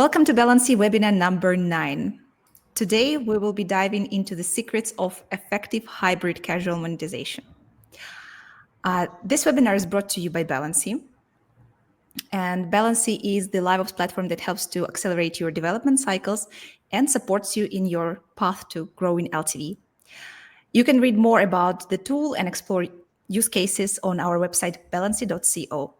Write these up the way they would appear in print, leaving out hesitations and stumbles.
Welcome to Balancy webinar number 9. Today, we will be diving into the secrets of effective hybrid casual monetization. This webinar is brought to you by Balancy. And Balancy is the LiveOps platform that helps to accelerate your development cycles and supports you in your path to growing LTV. You can read more about the tool and explore use cases on our website, balancy.co.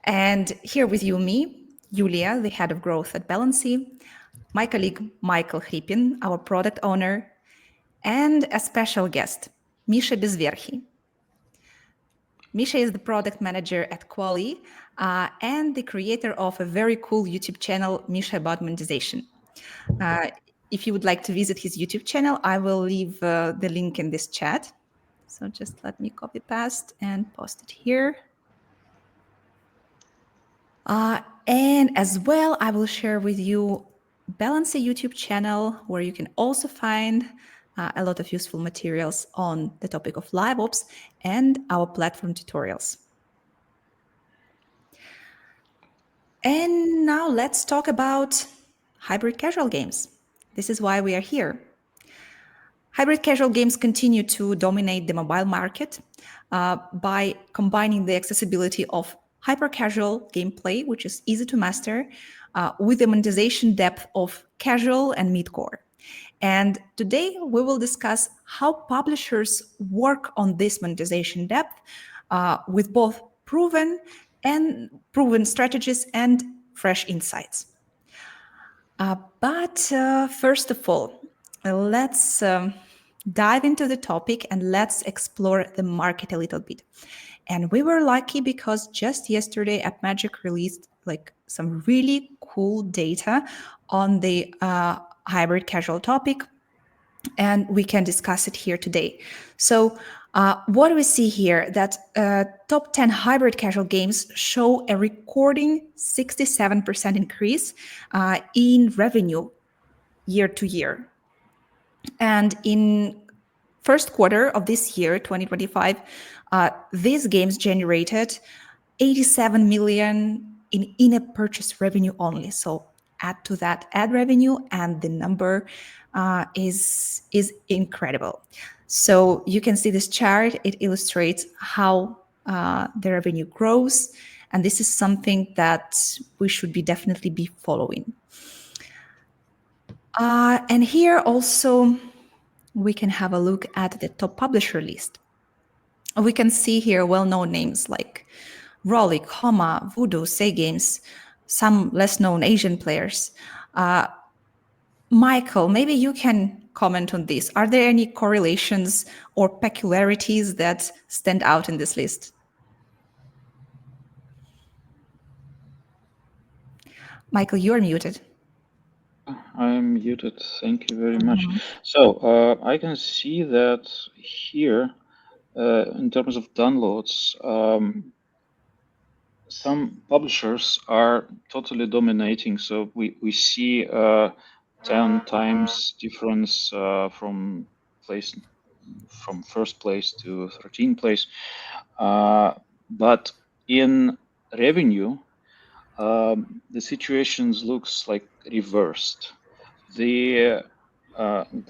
And here with you, me, Yulia, the head of growth at Balancy, my colleague, Michael Hripin, our product owner, and a special guest, Misha Bezverkhy. Misha is the product manager at Quali and the creator of a very cool YouTube channel, Misha About Monetization. If you would like to visit his YouTube channel, I will leave the link in this chat. So just let me copy paste and post it here. And as well, I will share with you Balancy YouTube channel, where you can also find a lot of useful materials on the topic of LiveOps and our platform tutorials. And now let's talk about hybrid casual games. This is why we are here. Hybrid casual games continue to dominate the mobile market by combining the accessibility of hypercasual gameplay, which is easy to master, with the monetization depth of casual and midcore. And today we will discuss how publishers work on this monetization depth with both proven strategies and fresh insights. But first of all, let's dive into the topic and let's explore the market a little bit. And we were lucky because just yesterday AppMagic released some really cool data on the hybrid casual topic, and we can discuss it here today. So what do we see here? That top 10 hybrid casual games show a recording 67% increase in revenue year to year. And in first quarter of this year, 2025, these games generated 87 million in in-app purchase revenue only. So add to that ad revenue, and the number is incredible. So you can see this chart. It illustrates how the revenue grows, and this is something that we should definitely be following. And here also we can have a look at the top publisher list. We can see here well-known names like Rollic, Homa, Voodoo, Say Games, some less-known Asian players. Michael, maybe you can comment on this. Are there any correlations or peculiarities that stand out in this list? Michael, you are muted. I'm muted. Thank you very much. So I can see that here, in terms of downloads, some publishers are totally dominating. So we see 10 times difference from first place to 13th place. But in revenue, the situations looks like reversed. The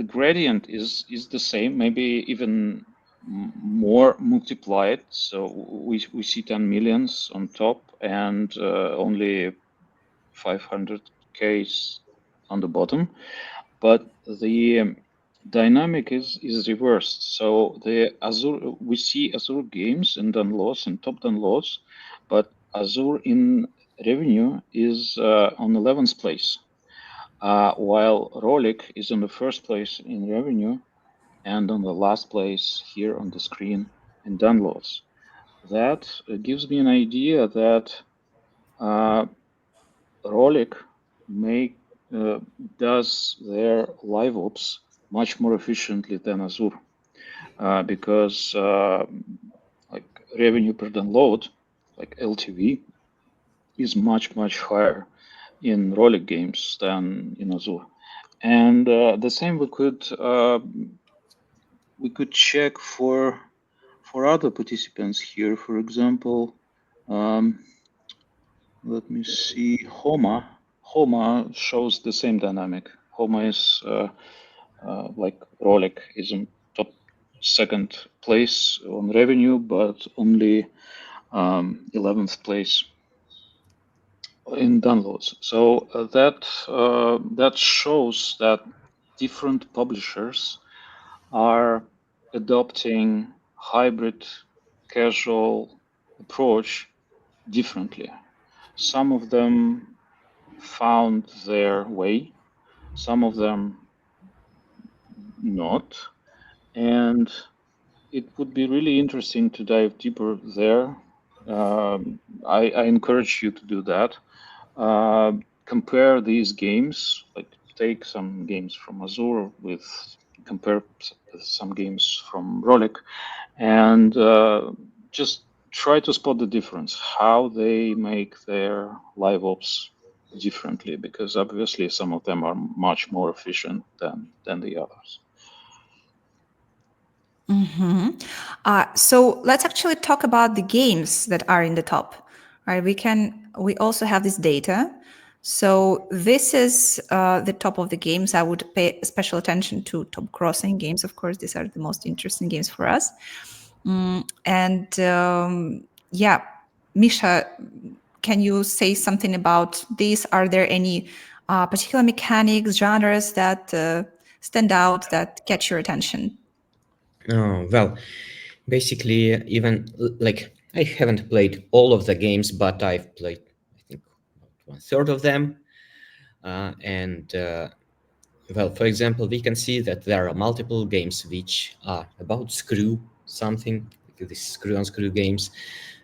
gradient is the same, maybe even more multiplied. So we see 10 millions on top and only 500K on the bottom, but the dynamic is reversed. So the Azure, we see Azure games in downloads and top downloads, but Azure in revenue is on 11th place, while Rollic is on the first place in revenue and on the last place here on the screen in downloads. That gives me an idea that Rollic does their LiveOps much more efficiently than Azure, because like revenue per download, like LTV, is much higher in Rollic games than in Azure. And the same we could check for other participants here. For example, Let me see. Homa shows the same dynamic. Homa is like Rolex is in top second place on revenue, but only 11th place in downloads. So that shows that different publishers are adopting hybrid casual approach differently. Some of them found their way, some of them not, and it would be really interesting to dive deeper there. I encourage you to do that. Uh, Compare these games, like take some games from Azure with compare some games from Rolik, and just try to spot the difference, how they make their live ops differently, because obviously some of them are much more efficient than the others. So let's actually talk about the games that are in the top. Right? We also have this data. So this is the top of the games. I would pay special attention to top crossing games. Of course, these are the most interesting games for us. And yeah, Misha, can you say something about these? Are there any particular mechanics, genres that stand out that catch your attention? Well, basically, even like I haven't played all of the games, but I've played, I think, about one third of them. And well, for example, we can see that there are multiple games which are about screw something, like these screw on screw games.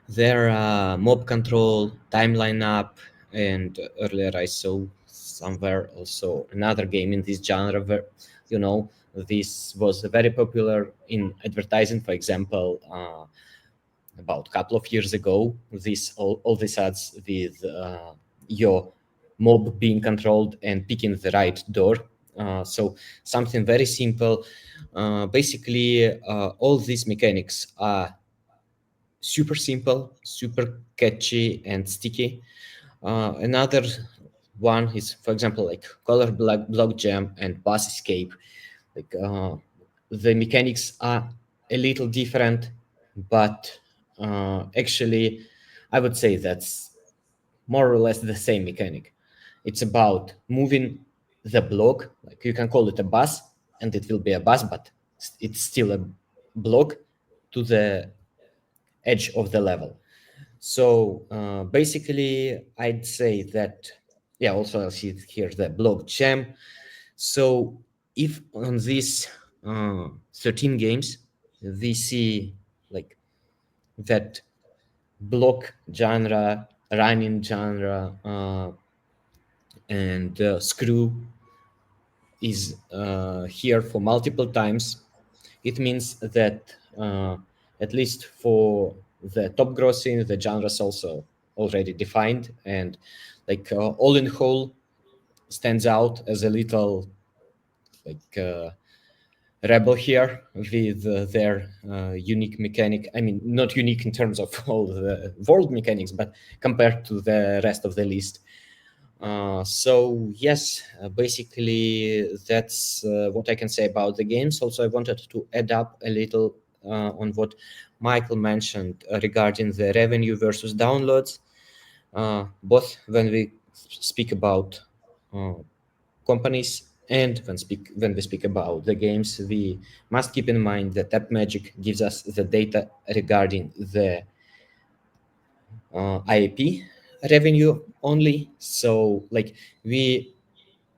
There are mob control, timeline up, and earlier I saw somewhere also another game in this genre where, you know, this was very popular in advertising, for example. About a couple of years ago, this all these ads with your mob being controlled and picking the right door. So something very simple. Basically, all these mechanics are super simple, super catchy and sticky. Another one is, for example, like color block jam and bus escape. Like the mechanics are a little different, but actually, I would say that's more or less the same mechanic. It's about moving the block, like you can call it a bus, and it will be a bus, but it's still a block to the edge of the level. So basically, I'd say that, yeah, also I see it here the block jam. So if on these 13 games, we see like that block genre, running genre, and screw is here for multiple times, it means that at least for the top grossing, the genres also already defined, and like all in whole stands out as a little like rebel here with their unique mechanic. I mean, not unique in terms of all the world mechanics, but compared to the rest of the list. So yes, basically that's what I can say about the games. Also, I wanted to add up a little on what Michael mentioned regarding the revenue versus downloads. Both when we speak about uh, companies and when we speak about the games, we must keep in mind that AppMagic gives us the data regarding the IAP revenue only. So like we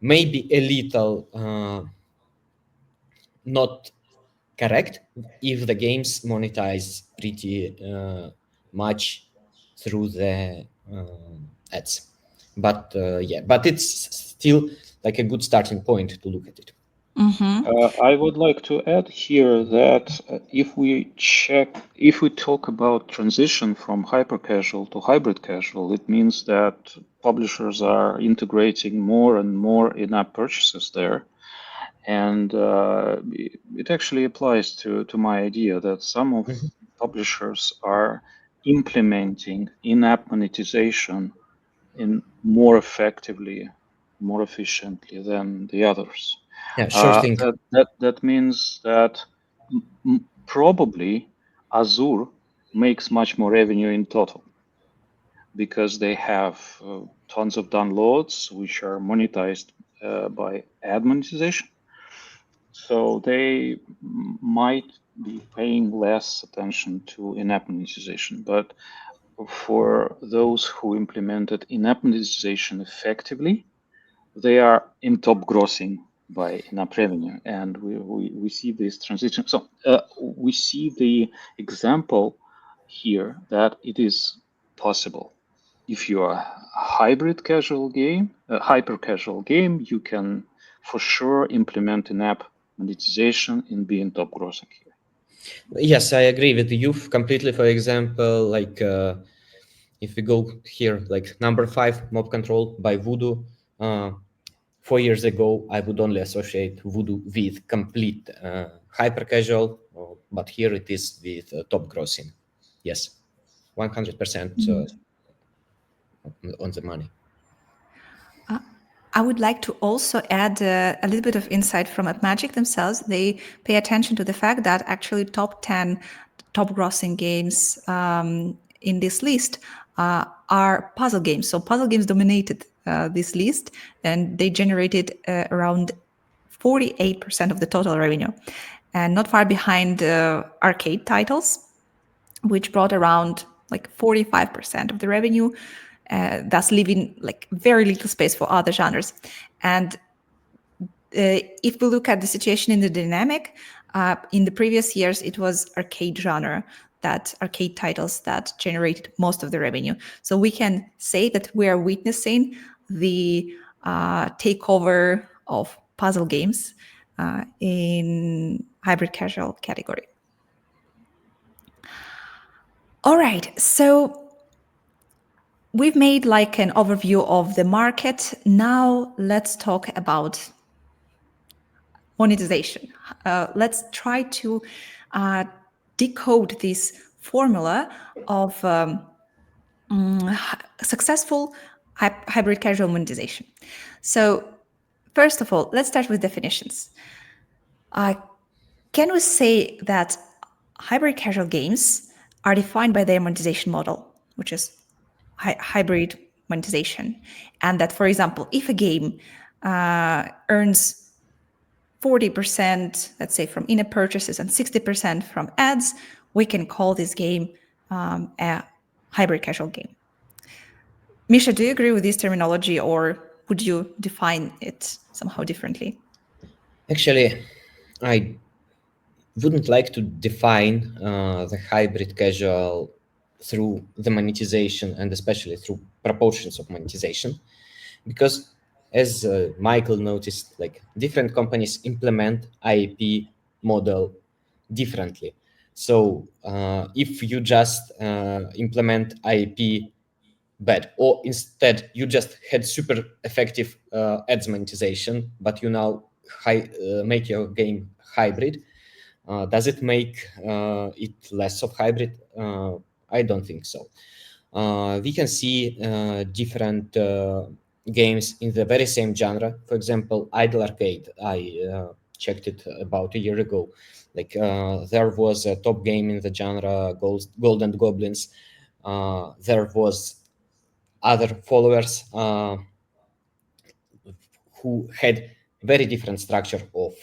may be a little not correct if the games monetize pretty much through the ads. But yeah, but it's still like a good starting point to look at it. I would like to add here that if we talk about transition from hyper-casual to hybrid casual, it means that publishers are integrating more and more in-app purchases there. And it actually applies to my idea that some of Mhm. publishers are implementing in-app monetization in more effectively, more efficiently than the others. Yeah, sure thing. That means that probably Azure makes much more revenue in total because they have tons of downloads which are monetized by ad monetization. So they might be paying less attention to in-app monetization, but for those who implemented in-app monetization effectively, they are in top grossing by in-app revenue, and we see this transition. So we see the example here that it is possible. If you are a hybrid casual game, a hyper casual game, you can for sure implement in-app monetization and be in top grossing here. Yes, I agree with you completely. For example, like if we go here, like number five, mob control by Voodoo. Uh, 4 years ago, I would only associate Voodoo with complete hyper casual, but here it is with top grossing. Yes, 100% on the money. Uh, I would like to also add a little bit of insight from AppMagic themselves. They pay attention to the fact that actually top 10 top grossing games in this list are puzzle games. So puzzle games dominated this list, and they generated around 48% of the total revenue, and not far behind arcade titles, which brought around like 45% of the revenue, thus leaving like very little space for other genres. And if we look at the situation in the dynamic, in the previous years, it was arcade titles that generated most of the revenue. So we can say that we are witnessing the takeover of puzzle games in hybrid casual category. All right, so we've made like an overview of the market. Now let's talk about monetization. Let's try to uh, decode this formula of successful hybrid casual monetization. So, first of all, let's start with definitions. Uh, can we say that hybrid casual games are defined by their monetization model, which is hybrid monetization, and that, for example, if a game earns 40%, let's say, from in-app purchases and 60% from ads, we can call this game a hybrid casual game. Misha, do you agree with this terminology, or would you define it somehow differently? Actually, I wouldn't like to define the hybrid casual through the monetization and especially through proportions of monetization, because as Michael noticed, like different companies implement IAP model differently. So if you just implement IAP bad, or instead you just had super effective ads monetization, but you now make your game hybrid, does it make it less of hybrid? I don't think so. We can see different games in the very same genre. For example, Idle Arcade. I checked it about a year ago. Like there was a top game in the genre, Golden Goblins. There was other followers who had very different structure of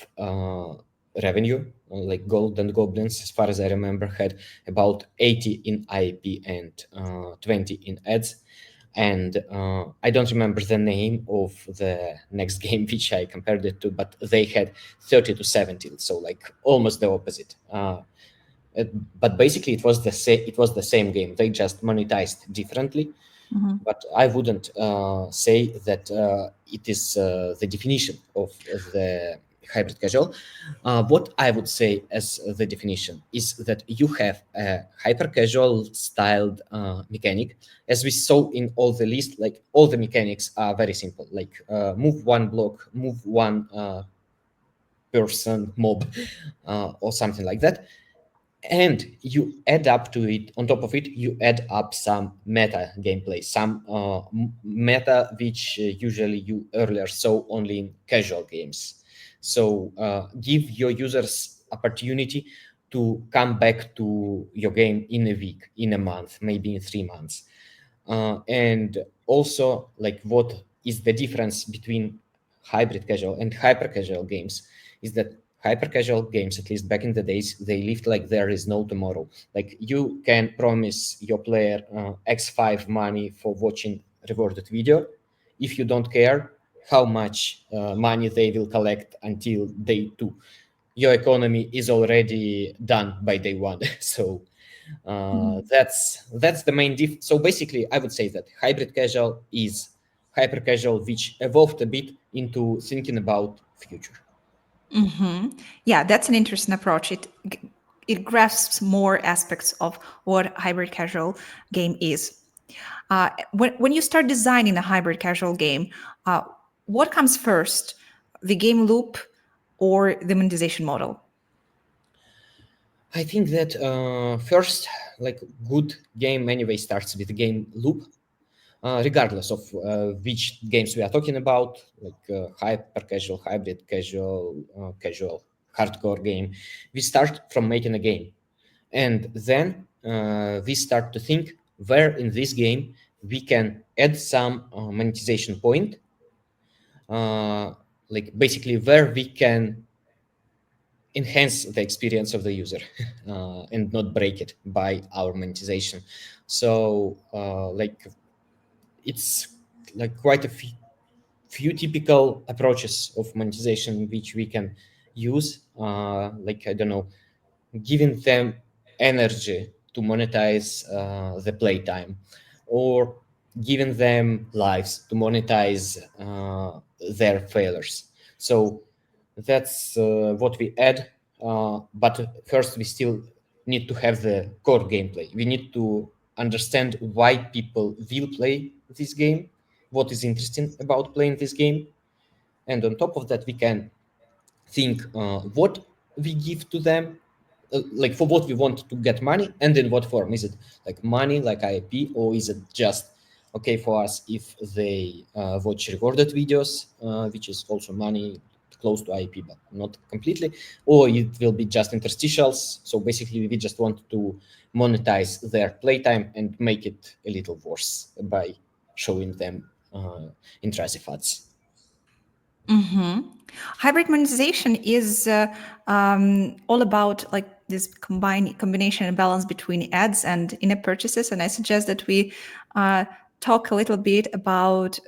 revenue. Like Golden Goblins, as far as I remember, had about 80 in IAP and 20 in ads. And I don't remember the name of the next game which I compared it to, but they had 30 to 70, so like almost the opposite. But basically, it was the same game. They just monetized differently. Mm-hmm. But I wouldn't say that it is the definition of the hybrid casual. What I would say as the definition is that you have a hyper casual styled mechanic, as we saw in all the list. Like all the mechanics are very simple, like move one block, move one person, mob, or something like that. and you add up to it, on top of it you add up some meta gameplay, some meta which usually you earlier saw only in casual games. So give your users opportunity to come back to your game in a week, in a month, maybe in 3 months. And also, like, what is the difference between hybrid casual and hyper casual games is that hyper casual games, at least back in the days, they lived like there is no tomorrow. Like, you can promise your player x5 money for watching rewarded video. If you don't care how much money they will collect until day 2, your economy is already done by day 1. So that's the main diff. So basically, I would say that hybrid casual is hyper casual, which evolved a bit into thinking about future. Yeah, that's an interesting approach. It grasps more aspects of what hybrid casual game is. When you start designing a hybrid casual game, uh, what comes first, the game loop or the monetization model? I think that first, like, good game anyway starts with game loop, regardless of which games we are talking about, like hyper casual, hybrid casual, casual, hardcore game. We start from making a game, and then we start to think where in this game we can add some monetization point, uh, like basically where we can enhance the experience of the user and not break it by our monetization. So like, it's like quite a few typical approaches of monetization which we can use, like, I don't know, giving them energy to monetize the playtime, or giving them lives to monetize their failures. So that's what we add. But first, we still need to have the core gameplay. We need to understand why people will play this game, what is interesting about playing this game, and on top of that, we can think what we give to them, like for what we want to get money, and in what form. Is it like money, like ip, or is it just okay for us if they watch recorded videos, which is also money, close to ip but not completely, or it will be just interstitials. So basically we just want to monetize their playtime and make it a little worse by showing them intrusive ads. Hybrid monetization is all about like this combination and balance between ads and in-app purchases. And I suggest that we uh, talk a little bit about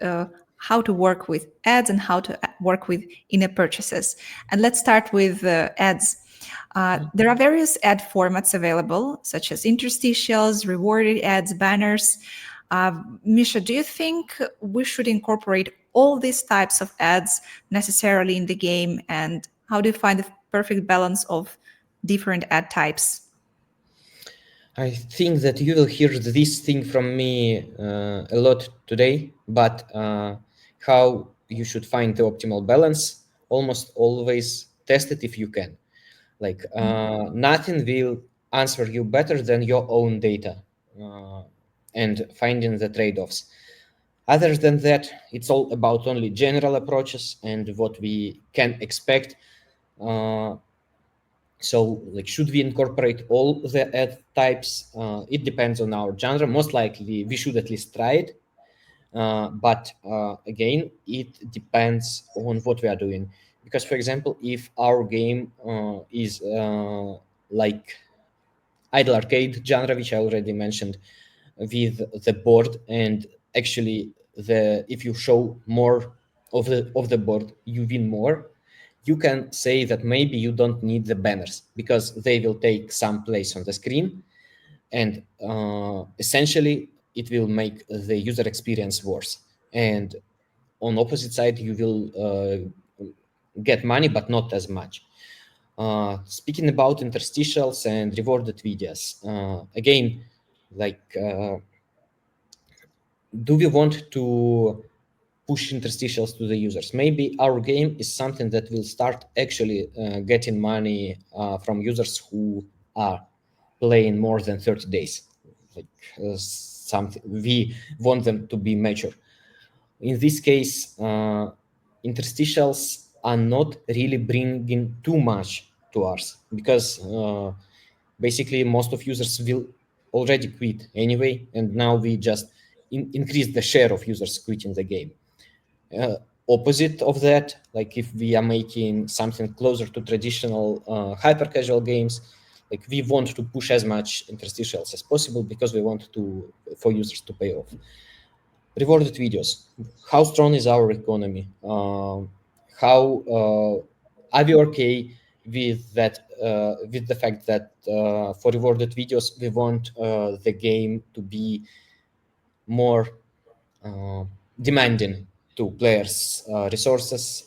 how to work with ads and how to work with in-app purchases. And let's start with ads. There are various ad formats available, such as interstitials, rewarded ads, banners. Misha, do you think we should incorporate all these types of ads necessarily in the game? And how do you find the perfect balance of different ad types? I think that you will hear this thing from me a lot today, but how you should find the optimal balance, almost always test it if you can. Like, nothing will answer you better than your own data uh, and finding the trade offs. Other than that, it's all about only general approaches and what we can expect. Uh, so, like, should we incorporate all the ad types? It depends on our genre. Most likely, we should at least try it. But again, it depends on what we are doing. Because, for example, if our game is like idle arcade genre, which I already mentioned, with the board, and actually the if you show more of the board, you win more. You can say that maybe you don't need the banners because they will take some place on the screen, and essentially it will make the user experience worse. And on opposite side, you will get money, but not as much. Speaking about interstitials and rewarded videos, again, like, do we want to push interstitials to the users? Maybe our game is something that will start actually getting money from users who are playing more than 30 days. Like something we want them to be mature. In this case, interstitials are not really bringing too much to us because basically most of users will already quit anyway, and now we just increase the share of users quitting the game. uh, Opposite of that, like if we are making something closer to traditional hyper casual games, like we want to push as much interstitials as possible because we want to for users to pay off. Rewarded videos, how strong is our economy? How are we okay with that, with the fact that for rewarded videos we want the game to be more uh, demanding to players' resources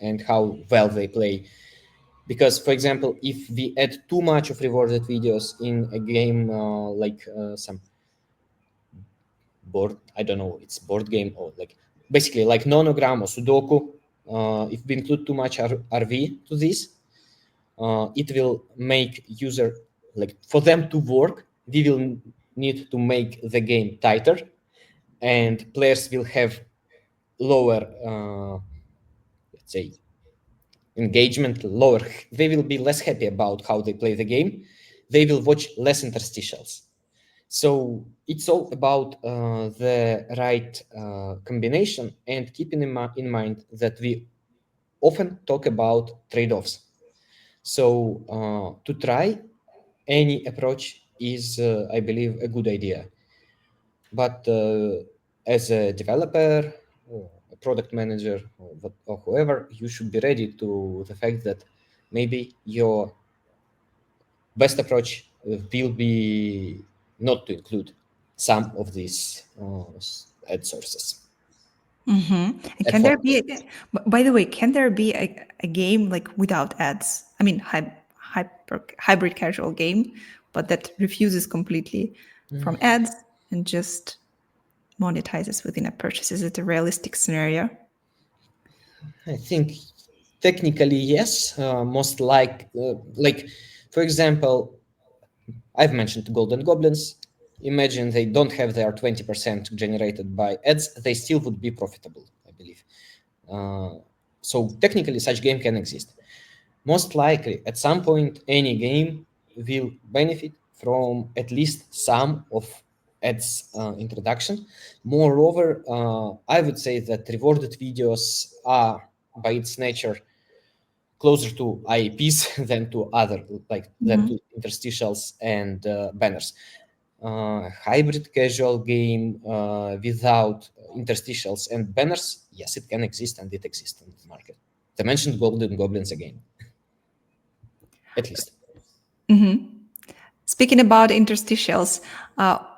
and how well they play. Because, for example, if we add too much of rewarded videos in a game like some board, I don't know, it's board game or like basically like nonogram or Sudoku, if we include too much RV to this, it will make user like for them to work. We will need to make the game tighter, and players will have lower let's say engagement, lower, they will be less happy about how they play the game, they will watch less interstitials. So it's all about the right combination, and keeping in mind that we often talk about trade-offs. So to try any approach is I believe a good idea, but as a developer or a product manager or whoever, you should be ready to the fact that maybe your best approach will be not to include some of these ad sources. And Ad can there formats. be, by the way, can there be a game like without ads? I mean, hybrid casual game, but that refuses completely from ads and just monetizes within a purchase. Is it a realistic scenario? I think technically yes. Most like for example, I've mentioned Golden Goblins. Imagine they don't have their 20% generated by ads, they still would be profitable, I believe. Uh, so technically, such game can exist. Most likely, at some point, any game will benefit from at least some of ads introduction. Moreover, I would say that rewarded videos are, by its nature, closer to IAPs than to other than to interstitials and banners. Hybrid casual game without interstitials and banners, yes, it can exist and it exists in the market. I mentioned Golden Goblins again, at least Speaking about interstitials,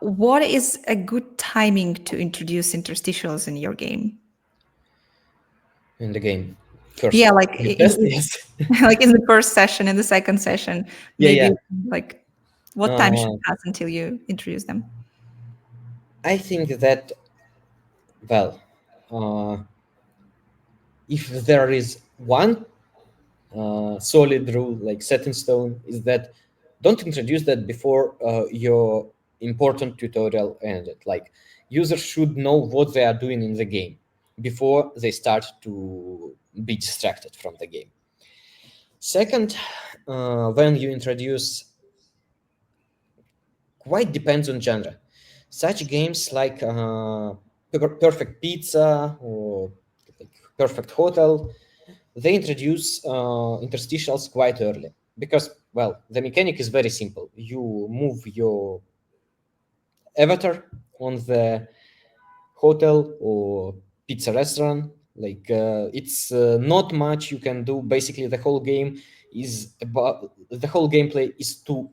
what is a good timing to introduce interstitials in your game? in the game. First, Yeah, like the test, yes. like in the first session, in the second session, Yeah, yeah. maybe like what time should Uh, pass until you introduce them? I think that, well, uh, if there is one solid rule, like set in stone, is that don't introduce that before your important tutorial ended. Like users should know what they are doing in the game before they start to be distracted from the game. Second, when you introduce, quite depends on genre. Such games like Perfect Pizza or like Perfect Hotel, they introduce interstitials quite early because, well, the mechanic is very simple. You move your avatar on the hotel or pizza restaurant. Like it's not much you can do. Basically, the whole gameplay is to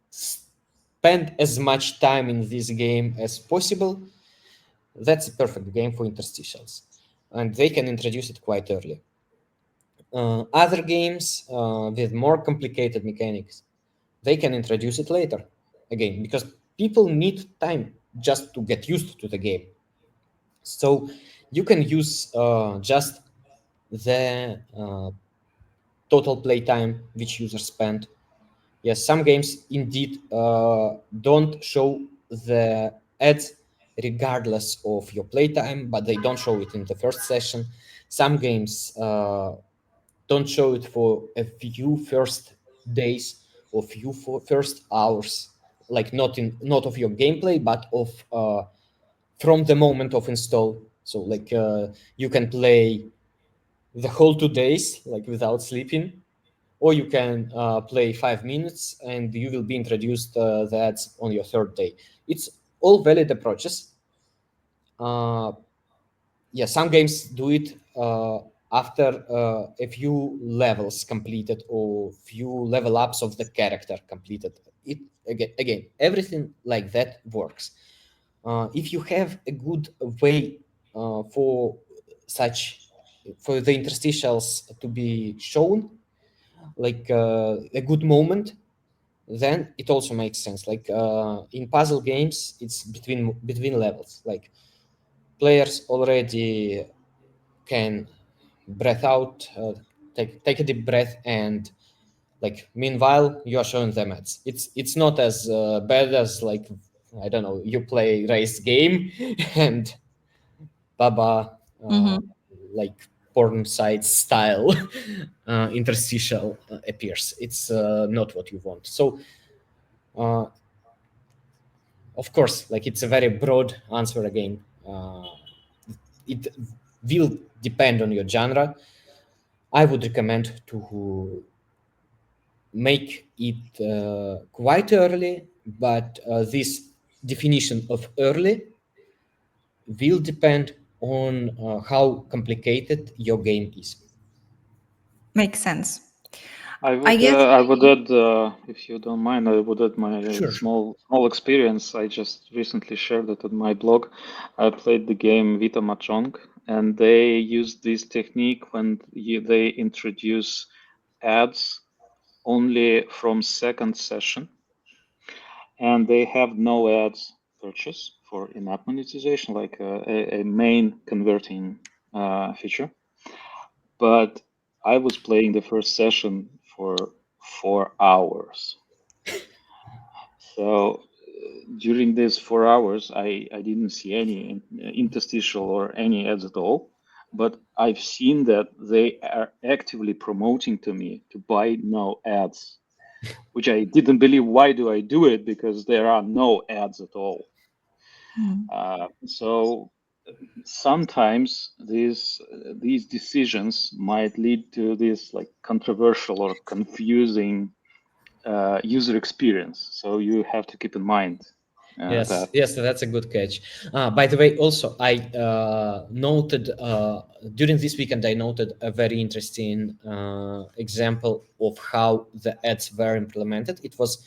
spend as much time in this game as possible. That's a perfect game for interstitials, and they can introduce it quite early. Other games with more complicated mechanics, they can introduce it later again because people need time just to get used to the game. So you can use just the total playtime which users spend Yes, some games indeed don't show the ads regardless of your playtime, but they don't show it in the first session. Some games don't show it for a few first days or few first hours, like not of your gameplay, but of from the moment of install. So like you can play the whole 2 days like without sleeping, or you can play 5 minutes and you will be introduced the ads on your third day. It's all valid approaches. uh, yeah, some games do it after a few levels completed or few level ups of the character completed. It again everything like that works. If you have a good way for such for the interstitials to be shown, like a good moment, then it also makes sense. Like in puzzle games, it's between levels. Like players already can breath out, take a deep breath, and like meanwhile you are showing them ads. It's not as bad as like I don't know, you play race game and Baba Mm-hmm. like porn site style interstitial appears. It's not what you want. So uh, of course, like it's a very broad answer again. It will depend on your genre. I would recommend to make it quite early, but this definition of early will depend on how complicated your game is. Makes sense. I I would guess. add, if you don't mind, I would add my Sure. small experience. I just recently shared it on my blog. I played the game Vita Mahjong, and they use this technique when they introduce ads only from second session, and they have no ads purchase for in-app monetization, like a main converting feature. But I was playing the first session for 4 hours. So during these 4 hours, I didn't see any interstitial or any ads at all. But I've seen that they are actively promoting to me to buy no ads, which I didn't believe. Why do I do it? Because there are no ads at all. Hmm. So sometimes these decisions might lead to this like controversial or confusing user experience. So you have to keep in mind Yes, that. yes, that's a good catch. By the way, also I noted during this weekend I noted a very interesting example of how the ads were implemented. It was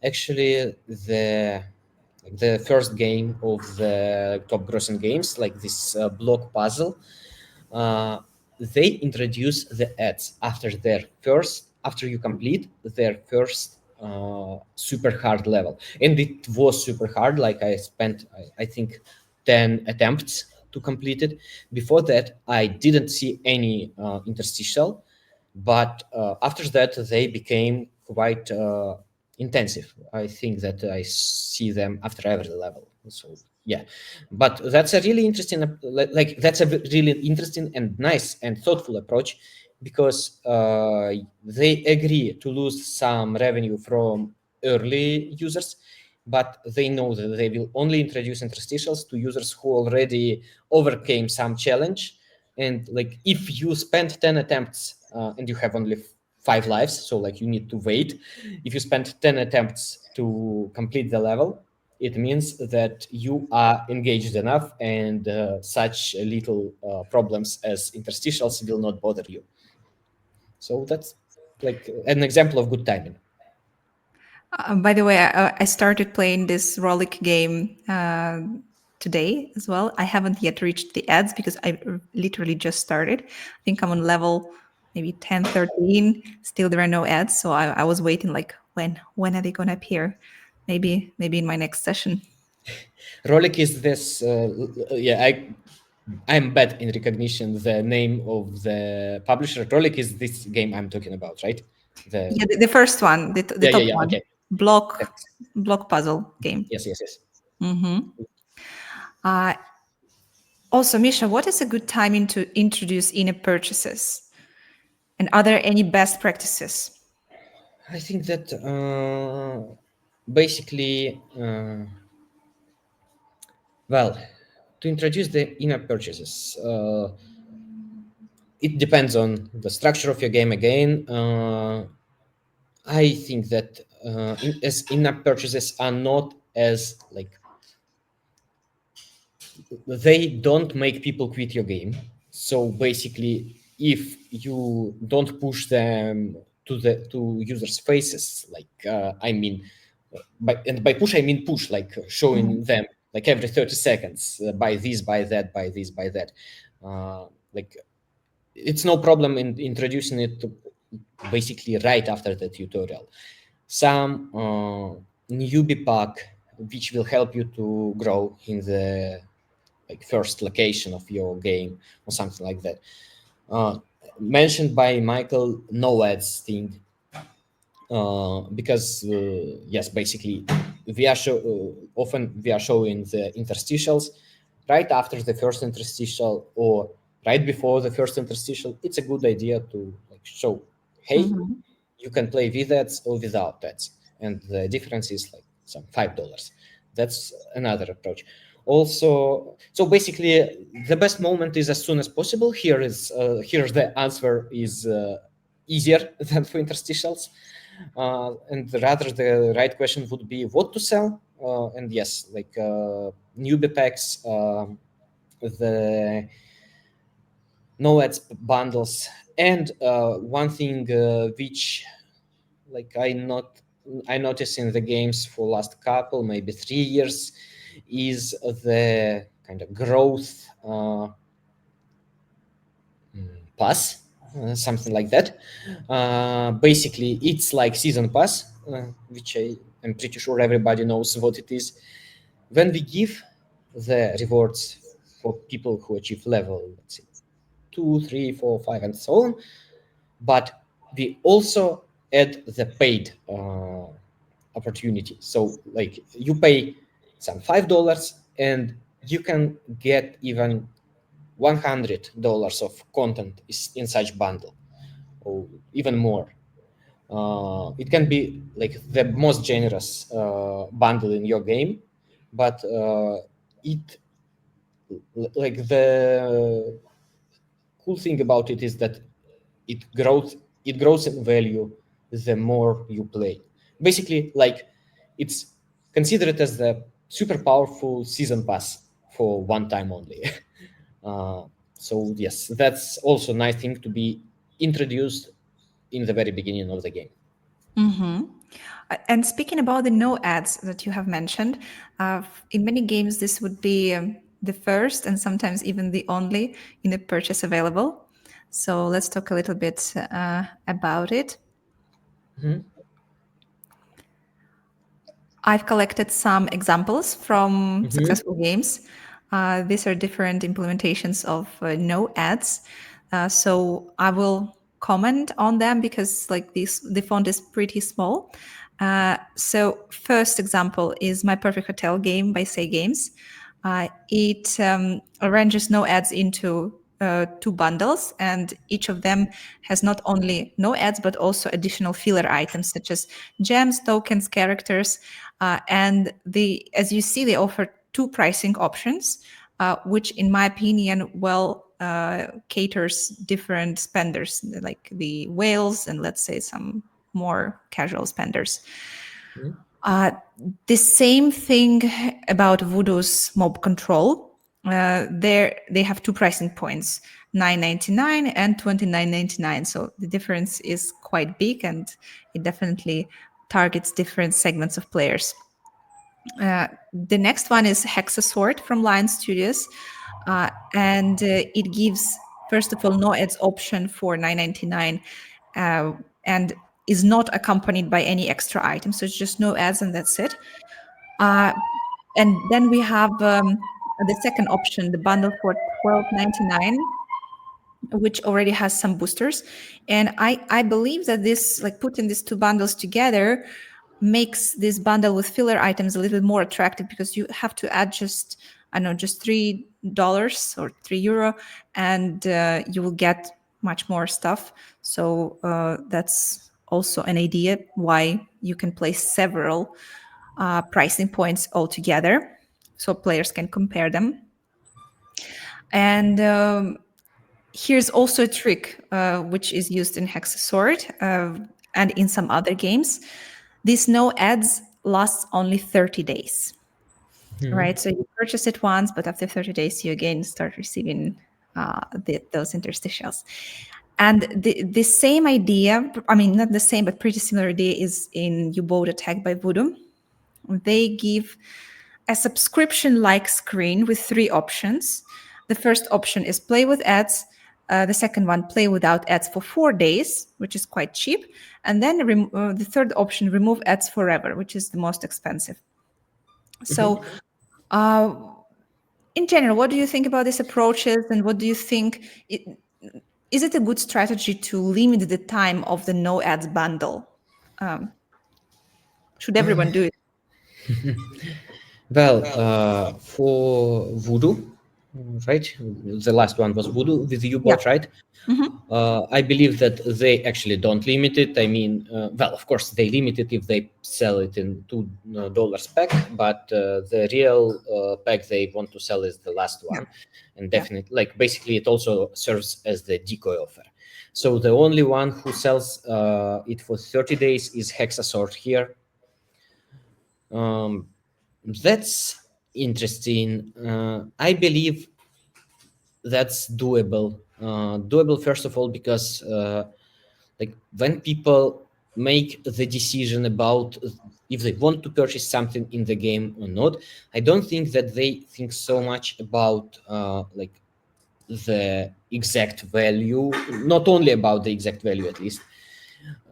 actually the first game of the top grossing games, like this block puzzle. uh, they introduce the ads after you complete their first super hard level, and it was super hard. Like I spent I think 10 attempts to complete it. Before that I didn't see any interstitial, but after that they became quite intensive. I think that I see them after every level. So yeah, but that's a really interesting like that's a really interesting and nice and thoughtful approach, because they agree to lose some revenue from early users, but they know that they will only introduce interstitials to users who already overcame some challenge. And like if you spend 10 attempts and you have only 5 lives, so like you need to wait. If you spend 10 attempts to complete the level, it means that you are engaged enough, and such little problems as interstitials will not bother you. So that's like an example of good timing. By the way, I started playing this Rollick game today as well. I haven't yet reached the ads because I literally just started. I think I'm on level maybe 10, 13. Still, there are no ads. So I was waiting like, when are they going to appear? Maybe in my next session. Rolik is this, yeah, I'm bad in recognition the name of the publisher. Rolik is this game I'm talking about, right? The Yeah, the first one, the yeah, yeah, top yeah. one, Okay. block That's, block puzzle game. yes, yes, yes. Hmm. Uh, Also, Misha, what is a good timing to introduce in-app purchases? And are there any best practices? I think that basically, well, to introduce the in-app purchases, it depends on the structure of your game again. I think that as in-app purchases are not as like they don't make people quit your game. So basically, if you don't push them to users' faces, like I mean, by push I mean push, like showing Mhm. them like every 30 seconds, buy this, buy that, buy this, buy that. Like it's no problem in introducing it basically right after the tutorial. Some newbie pack which will help you to grow in the like first location of your game or something like that. Uh, Mentioned by Michael, no ads thing, because yes, basically often we are showing the interstitials right after the first interstitial or right before the first interstitial. It's a good idea to like show, hey, Mhm. you can play with ads or without ads, and the difference is like some $5. That's another approach. Also, so basically, the best moment is as soon as possible. Here the answer is easier than for interstitials, and rather the right question would be what to sell. And yes, like newbie packs, the no ads bundles, and one thing which like I noticed in the games for last couple maybe 3 years is the kind of growth pass, something like that. Basically it's like season pass, which I am pretty sure everybody knows what it is. When we give the rewards for people who achieve level, let's say 2, 3, 4, 5 and so on, but we also add the paid opportunity. So like you pay some $5 and you can get even $100 of content is in such bundle or even more. It can be like the most generous bundle in your game, but it like the cool thing about it is that it grows in value the more you play. Basically, like it's considered as the super powerful season pass for one time only. uh, so yes, that's also a nice thing to be introduced in the very beginning of the game. Hmm. And speaking about the no ads that you have mentioned, in many games, this would be the first and sometimes even the only in a purchase available. So let's talk a little bit about it. Mhm. I've collected some examples from Mhm. successful games. These are different implementations of no ads. So I will comment on them because like this, the font is pretty small. So first example is My Perfect Hotel game by Say Games. It arranges no ads into two bundles, and each of them has not only no ads but also additional filler items such as gems, tokens, characters, and the as you see, they offer two pricing options, which, in my opinion, well caters different spenders, like the whales and let's say some more casual spenders. Mhm. Uh, the same thing about Voodoo's mob control. There they have two pricing points, 9.99 and 29.99. So the difference is quite big, and it definitely targets different segments of players. The next one is Hexasword from Lion Studios, and it gives first of all no ads option for 9.99, and is not accompanied by any extra items. So it's just no ads and that's it. Uh, and then we have the second option, the bundle for 12.99, which already has some boosters. And I believe that this, like putting these two bundles together, makes this bundle with filler items a little more attractive, because you have to add just, I don't know, just $3 or €3, and you will get much more stuff. So that's also an idea why you can place several pricing points all together, so players can compare them. And here's also a trick which is used in Hexasword and in some other games. These no ads lasts only 30 days, right? So you purchase it once, but after 30 days, you again start receiving those interstitials. And the same idea, I mean, not the same, but pretty similar idea is in You Bought a Tag by Voodoo. They give a subscription like screen with three options. The first option is play with ads. The second one, play without ads for 4 days, which is quite cheap. And then the third option, remove ads forever, which is the most expensive. So, uh, in general, what do you think about these approaches? And what do you think? Is it a good strategy to limit the time of the no ads bundle? Um, should everyone do it? Well, for Voodoo, right? The last one was Voodoo with Yeah. U-Bot, right? Mhm. I believe that they actually don't limit it. I mean, well, of course, they limit it if they sell it in $2 pack, but the real pack they want to sell is the last Yeah. one, and Yeah. definitely, like, basically, it also serves as the decoy offer. So the only one who sells it for 30 days is Hexasort here. Um, that's interesting. I believe that's doable. Doable, first of all, because like when people make the decision about if they want to purchase something in the game or not, I don't think that they think so much about like the exact value, not only about the exact value at least,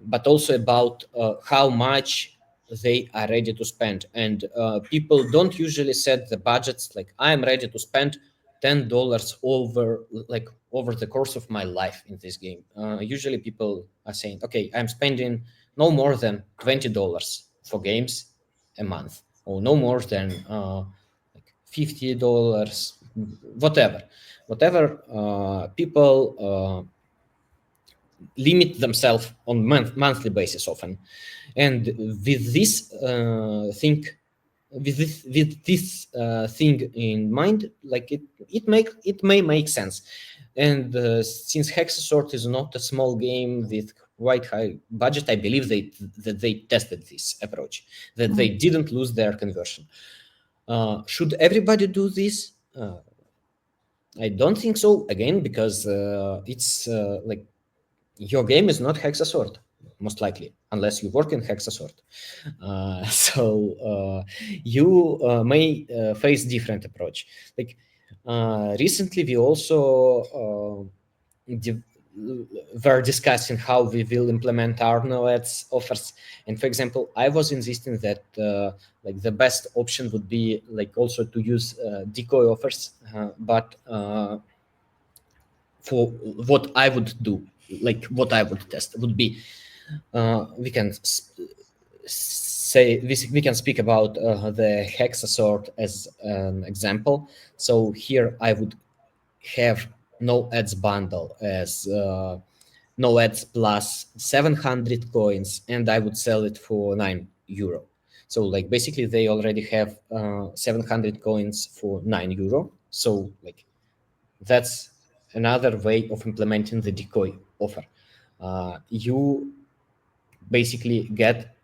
but also about how much they are ready to spend. And people don't usually set the budgets like I'm ready to spend $10 over, like, over the course of my life in this game. Usually people are saying, okay, I'm spending no more than $20 for games a month, or no more than like $50, whatever people limit themselves on monthly basis often. And with this thing in mind, like it may make sense. And since Hexasort is not a small game with quite high budget, I believe that they tested this approach, that they Mm. didn't lose their conversion. Should everybody do this? I don't think so, again, because it's like your game is not Hexasort, most likely, unless you work in Hexasort. So you may face different approach. Like recently, we also were discussing how we will implement our no-ads offers. And for example, I was insisting that like the best option would be like also to use decoy offers, but for what I would do, like what I would test, would be we can say this. We can speak about the Hexasort as an example. So here I would have no ads bundle as no ads plus 700 coins, and I would sell it for €9. So like basically they already have 700 coins for €9. So like that's another way of implementing the decoy offer. You basically get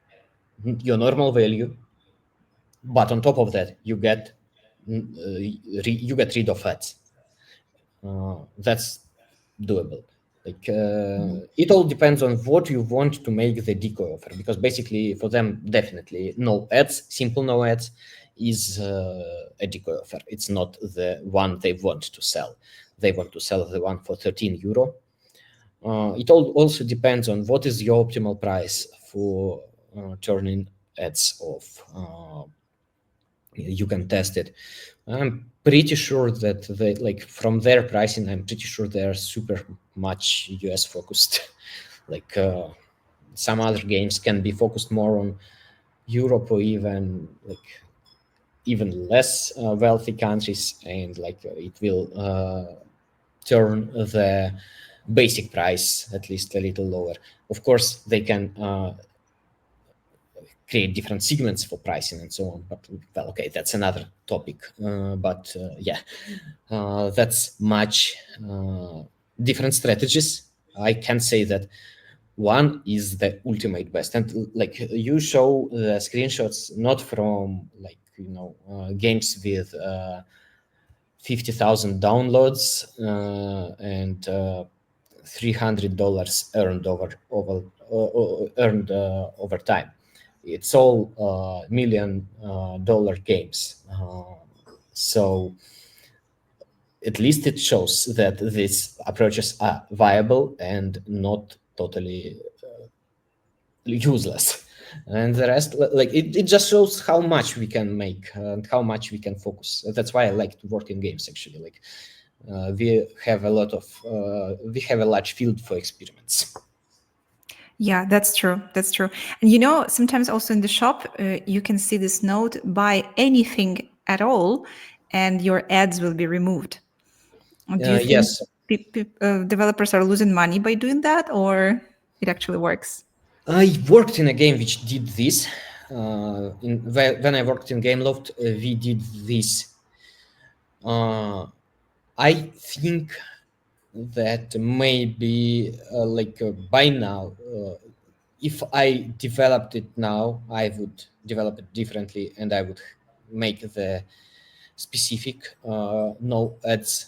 your normal value, but on top of that, you get rid of ads. That's doable. Like it all depends on what you want to make the decoy offer, because basically for them, definitely no ads, simple no ads is a decoy offer. It's not the one they want to sell. They want to sell the one for €13. It all also depends on what is your optimal price for turning ads off. you can test it. I'm pretty sure that they, like, from their pricing, I'm pretty sure they're super much US focused. like some other games can be focused more on Europe, or even like even less wealthy countries, and like it will turn the basic price at least a little lower. Of course, they can create different segments for pricing and so on. But well, okay, that's another topic. Yeah, that's much different strategies. I can say that one is the ultimate best, and like you show the screenshots not from like games with 50,000 downloads and $300 earned over time. It's all million dollar games. So at least it shows that these approaches are viable and not totally useless. And the rest, like it just shows how much we can make and how much we can focus. That's why I like to work in games, actually. Like we have a large field for experiments. Yeah, that's true. That's true. And you know, sometimes also in the shop, you can see this note: buy anything at all, and your ads will be removed. Do you think Yes, developers are losing money by doing that, or it actually works? I worked in a game which did this. When I worked in Gameloft, we did this. I think that maybe by now, if I developed it now, I would develop it differently, and I would make the specific no ads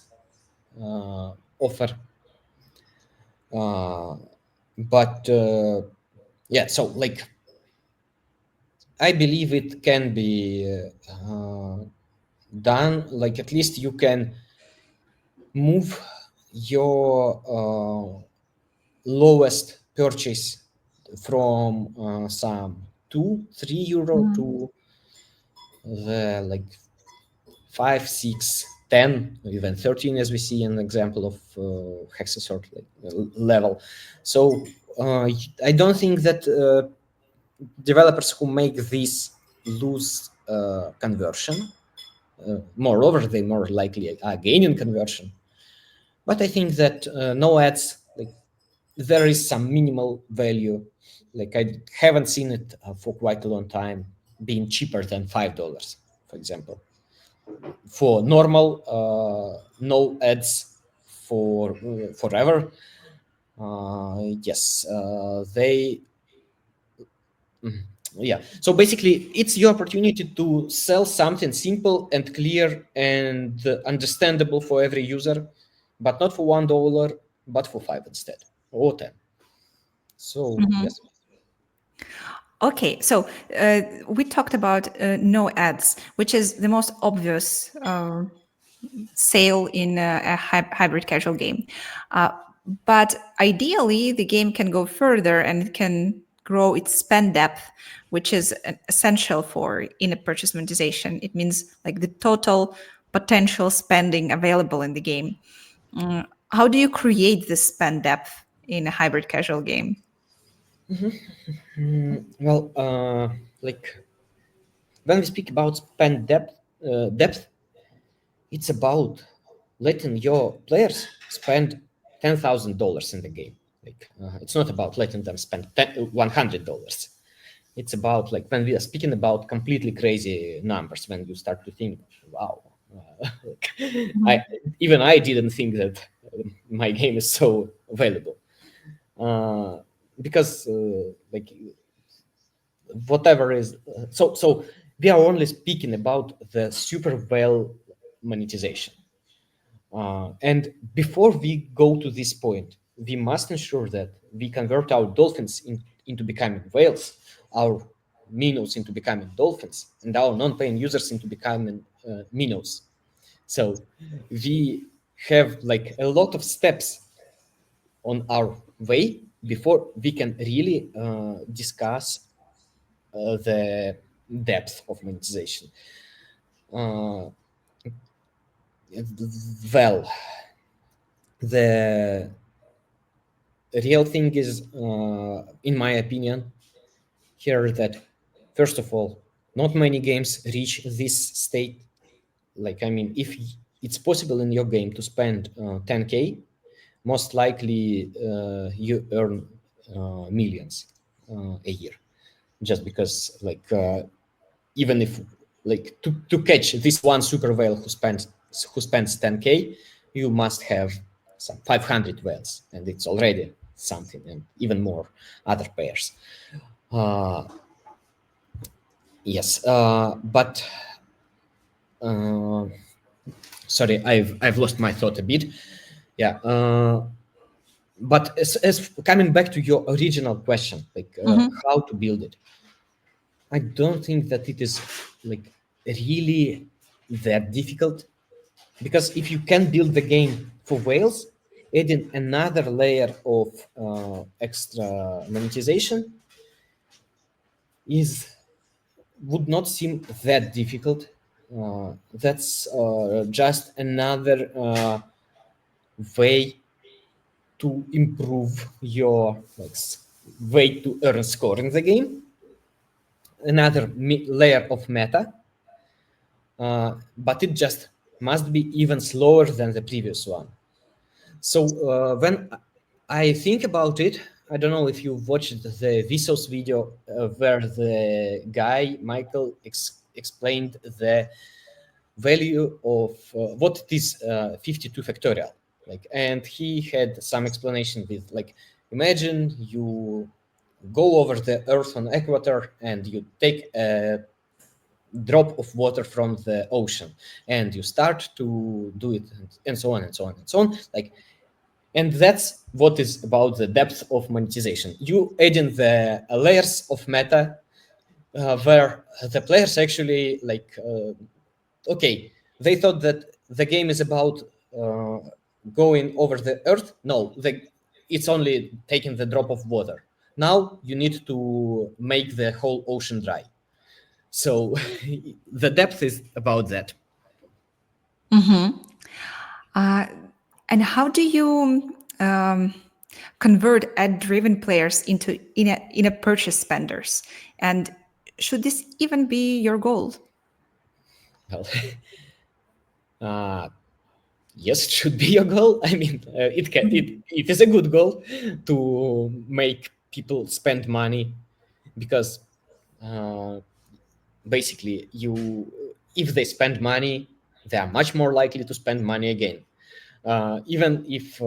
offer. Uh, but Yeah, so like I believe it can be done. Like at least you can move your lowest purchase from some 2 3 euro Mhm. to the like 5 6 10, even 13, as we see an example of hexasort level. So I don't think that developers who make this lose conversion. Moreover, they more likely are gaining conversion. But I think that no ads, like there is some minimal value. Like I haven't seen it for quite a long time being cheaper than $5, for example, for normal no ads for forever. Yes, they Mhm. Yeah. So basically, it's your opportunity to sell something simple and clear and understandable for every user, but not for $1, but for five instead, or 10. So yes. Okay, so we talked about no ads, which is the most obvious sale in a hybrid casual game. Uh, but ideally, the game can go further and it can grow its spend depth, which is essential for in-app purchase monetization. It means like the total potential spending available in the game. How do you create this spend depth in a hybrid casual game? Well, like when we speak about spend depth, it's about letting your players spend $10,000 in the game. Like it's not about letting them spend $100. It's about like when we are speaking about completely crazy numbers, when you start to think, wow, like, I even I didn't think that my game is so valuable, uh, because like whatever is so we are only speaking about the super well monetization. And before we go to this point, we must ensure that we convert our dolphins into becoming whales, our minnows into becoming dolphins, and our non-paying users into becoming minnows. So we have like a lot of steps on our way before we can really discuss the depth of monetization. Uh, well, the real thing is, in my opinion, here that first of all, not many games reach this state. Like, I mean, if it's possible in your game to spend 10K, most likely you earn millions a year, just because even if to catch this one super whale who spends 10K, you must have some 500 whales, and it's already something, and even more other pairs. uh, yes, but uh, sorry, I've lost my thought a bit. Yeah. But as coming back to your original question, how to build it, I don't think that it is like really that difficult, because if you can build the game for whales, adding another layer of extra monetization is would not seem that difficult. That's just another way to improve your way to earn score in the game, another layer of meta, but it just must be even slower than the previous one. So when I think about it, I don't know if you watched the Vsauce video where the guy Michael explained the value of what it is 52 factorial. And he had some explanation with imagine you go over the Earth on equator and you take a drop of water from the ocean and you start to do it, and so on and so on and so on. And that's what is about the depth of monetization. You add in the layers of meta where the players actually okay, they thought that the game is about uh, going over the earth. No, it's only taking the drop of water. Now you need to make the whole ocean dry. So the depth is about that. Uh, and how do you convert ad-driven players into in a purchase spenders? And should this even be your goal? Well, uh, yes, it should be your goal. I mean, it is a good goal to make people spend money, because uh, basically if they spend money, they are much more likely to spend money again. Even if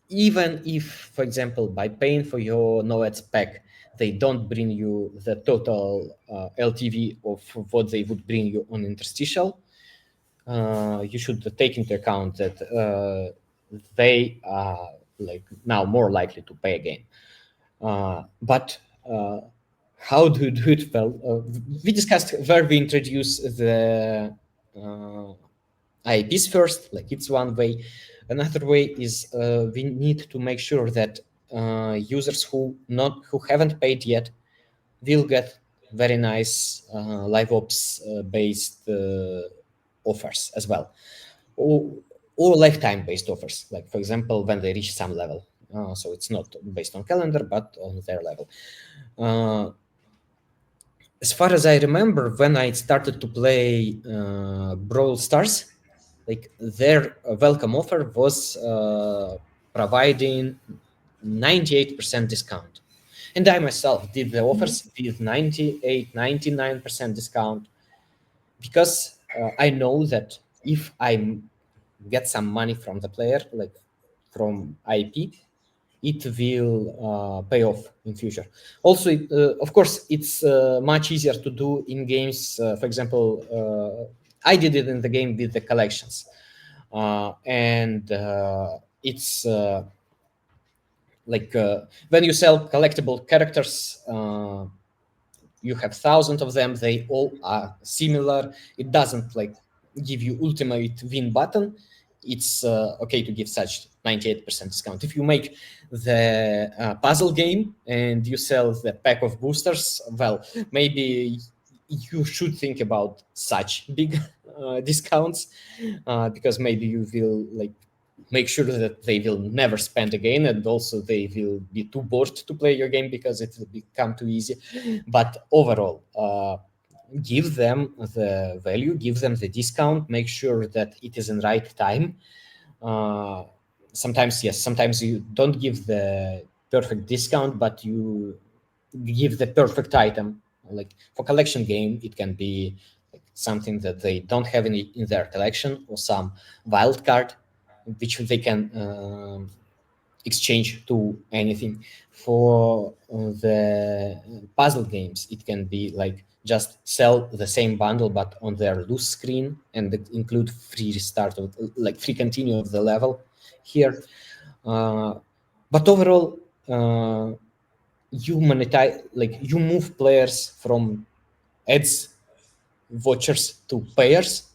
even if, for example, by paying for your no ads pack, they don't bring you the total LTV of what they would bring you on interstitial, you should take into account that they are now more likely to pay again. But how do you do it? Well, we discussed where we introduce the IPs first, it's one way. Another way is we need to make sure that users who haven't paid yet will get very nice live ops based offers as well, or, or lifetime based offers, like for example when they reach some level. So it's not based on calendar but on their level. uh, as far as I remember, when I started to play Brawl Stars, their welcome offer was providing 98% discount. And I myself did the offers with 98, 99% discount, because I know that if I get some money from the player, from IP, it will pay off in future. Also, of course, it's much easier to do in games. For example, I did it in the game with the collections, and it's when you sell collectible characters. You have thousands of them, they all are similar. It doesn't give you ultimate win button. It's okay to give such 98% discount. If you make the puzzle game and you sell the pack of boosters, well, maybe you should think about such big discounts, because maybe you will like make sure that they will never spend again, and also they will be too bored to play your game because it will become too easy. But overall, give them the value, give them the discount, make sure that it is in right time. uh, Sometimes yes, sometimes you don't give the perfect discount, but you give the perfect item. Like for collection game, it can be like something that they don't have in their collection, or some wild card which they can exchange to anything. For the puzzle games, it can be like just sell the same bundle but on their loose screen, and include free restart of, like free continue of the level here. uh, but overall, you monetize, like you move players from ads vouchers to payers,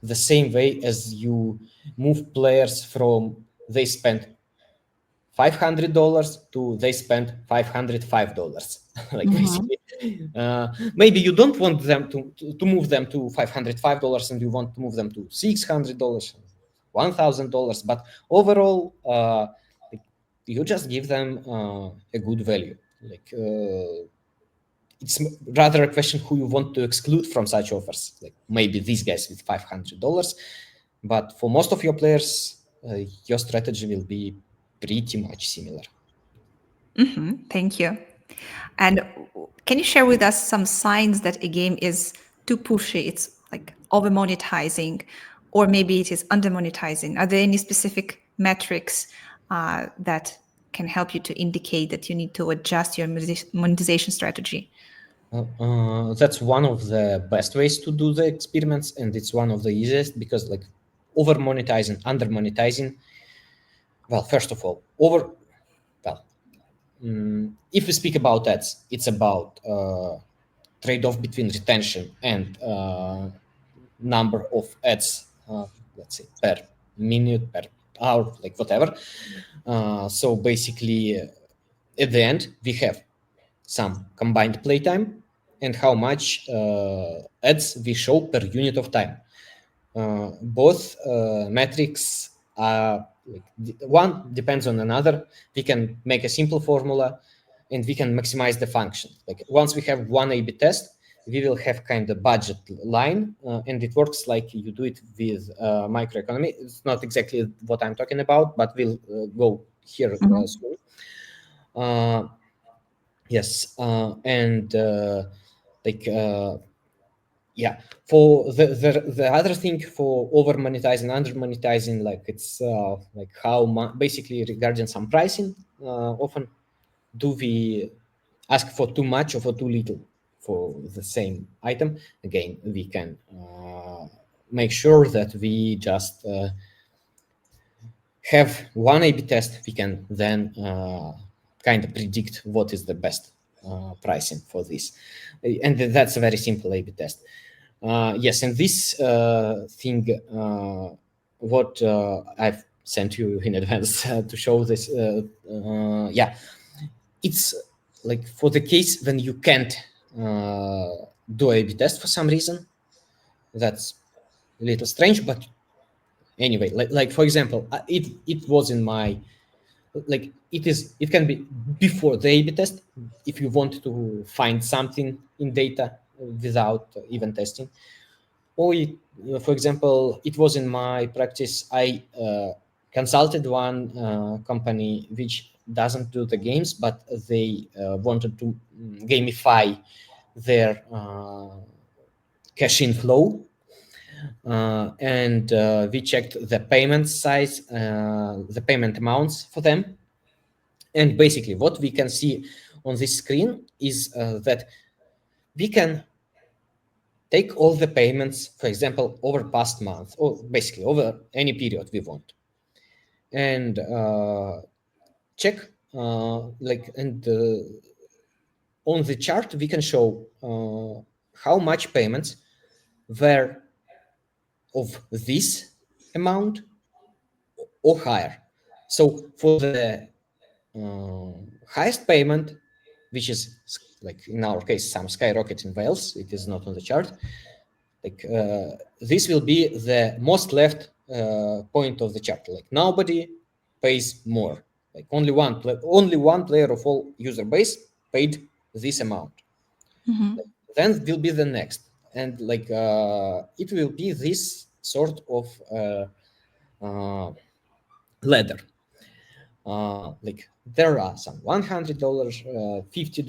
the same way as you move players from they spent $500 to they spent $505. Like Mhm. basically, maybe you don't want them to move them to $505, and you want to move them to $600, $1,000. But overall, like, you just give them a good value. Like it's rather a question who you want to exclude from such offers. Like maybe these guys with $500, but for most of your players, your strategy will be pretty much similar. Thank you. And can you share with us some signs that a game is too pushy? It's like over monetizing, or maybe it is under monetizing. Are there any specific metrics that can help you to indicate that you need to adjust your monetization strategy? That's one of the best ways to do the experiments, and it's one of the easiest because, like, over monetizing, under monetizing. Well, first of all, well, if we speak about ads, it's about trade-off between retention and number of ads, let's say per minute, per hour, like whatever. So basically, at the end, we have some combined playtime and how much ads we show per unit of time. Both metrics are like one depends on another. We can make a simple formula and we can maximize the function. Like once we have one A/B test, we will have kind of budget line, and it works like you do it with microeconomy. It's not exactly what I'm talking about, but we'll go here soon. Uh, yes, and like yeah, for the other thing for over monetizing, under monetizing, like it's like how basically regarding some pricing, often do we ask for too much or for too little for the same item. Again, we can make sure that we just have one A/B test. We can then kind of predict what is the best pricing for this, and that's a very simple A/B test. Yes, and this thing, what I've sent you in advance to show this, yeah, it's like for the case when you can't uh, do A/B test for some reason. That's a little strange, but anyway, like for example, it was in my, like it can be before the A/B test if you want to find something in data without even testing. Or for example, it was in my practice. I consulted one company which doesn't do the games, but they wanted to gamify their cash inflow, and we checked the payment size, the payment amounts for them. And basically, what we can see on this screen is that we can take all the payments, for example, over past month, or basically over any period we want, and check like, and on the chart we can show how much payments were of this amount or higher. So for the highest payment, which is like in our case some skyrocketing whales. It is not on the chart. Like this will be the most left point of the chart. Like nobody pays more. Like only one player of all user base paid this amount. Mhm. Then will be the next, and like it will be this sort of uh, ladder. Like there are some $100, $50,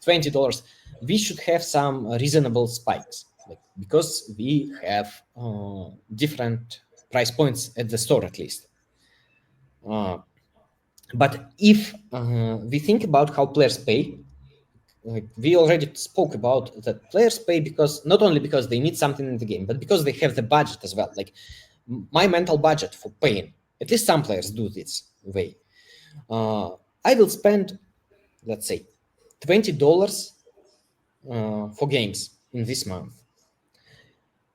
$20. We should have some reasonable spikes, like because we have different price points at the store at least. Uh, but if we think about how players pay, like we already spoke about that players pay because not only because they need something in the game, but because they have the budget as well. Like my mental budget for paying, at least some players do this way. uh, I will spend, let's say, $20 for games in this month,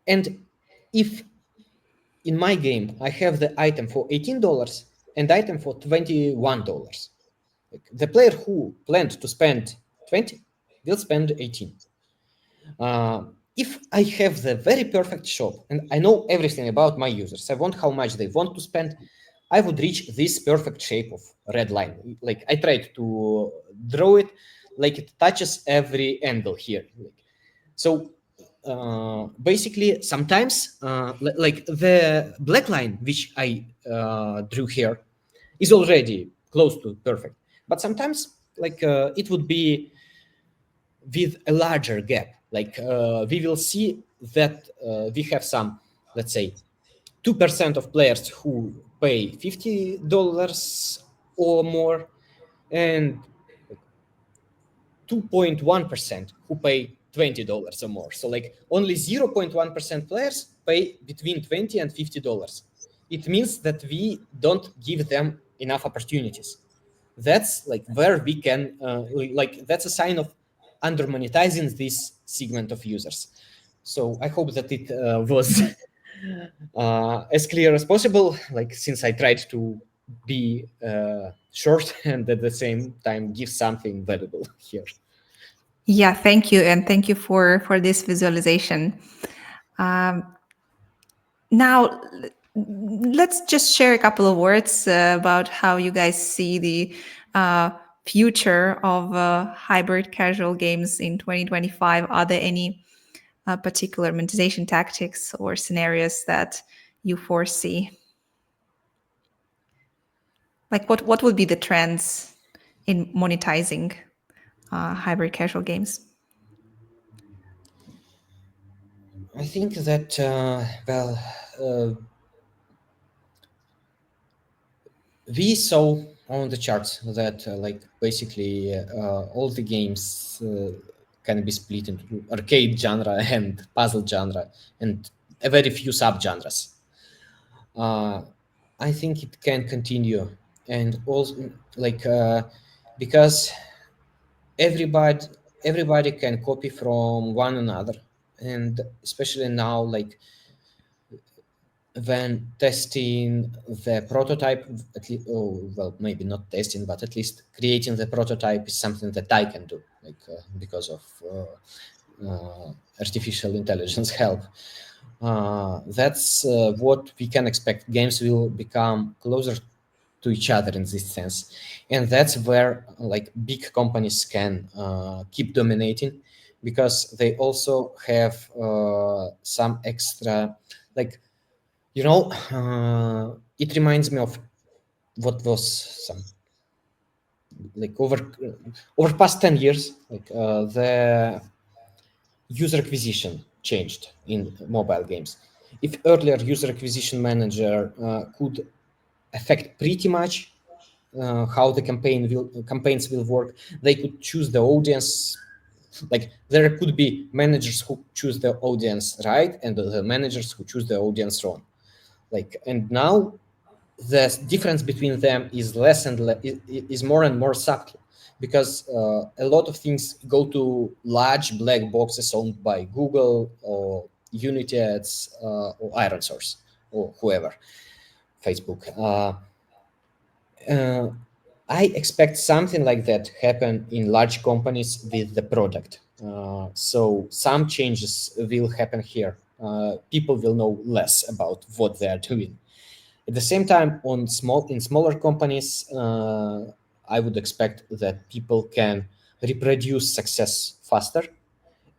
and if in my game I have the item for $18 and item for $21, like the player who planned to spend 20 will spend 18. Uh, if I have the very perfect shop and I know everything about my users, I want how much they want to spend, I would reach this perfect shape of red line. Like I tried to draw it like it touches every angle here. So basically, sometimes like the black line which I drew here is already close to perfect, but sometimes like it would be with a larger gap. Like we will see that we have some, let's say, 2% of players who pay $50 or more, and 2.1% who pay $20 or more. So like only 0.1% players pay between 20 and $50. It means that we don't give them enough opportunities. That's like where we can like that's a sign of under monetizing this segment of users. So I hope that it was as clear as possible, like since I tried to be short and at the same time give something valuable here. Yeah, thank you, and thank you for this visualization. Um, Now, let's just share a couple of words about how you guys see the uh, future of hybrid casual games in 2025. Are there any particular monetization tactics or scenarios that you foresee? Like, what would be the trends in monetizing hybrid casual games? I think that we saw on the charts that like basically all the games can be split into arcade genre and puzzle genre and a very few subgenres. uh, I think it can continue, and also like because everybody everybody can copy from one another, and especially now, like when testing the prototype, at least, oh, well, maybe not testing, but at least creating the prototype is something that I can do, like because of artificial intelligence help. That's what we can expect. Games will become closer to each other in this sense, and that's where like big companies can keep dominating, because they also have some extra, like, it reminds me of what was some, like over past 10 years, like the user acquisition changed in mobile games. If earlier user acquisition manager could affect pretty much how the campaigns will work, they could choose the audience. Like there could be managers who choose the audience right and the managers who choose the audience wrong. Like, and now the difference between them is less and is more and more subtle, because a lot of things go to large black boxes owned by Google or Unity Ads or Iron Source or whoever, Facebook. Uh, I expect something like that happen in large companies with the product. So some changes will happen here. People will know less about what they are doing. At the same time, in smaller companies, I would expect that people can reproduce success faster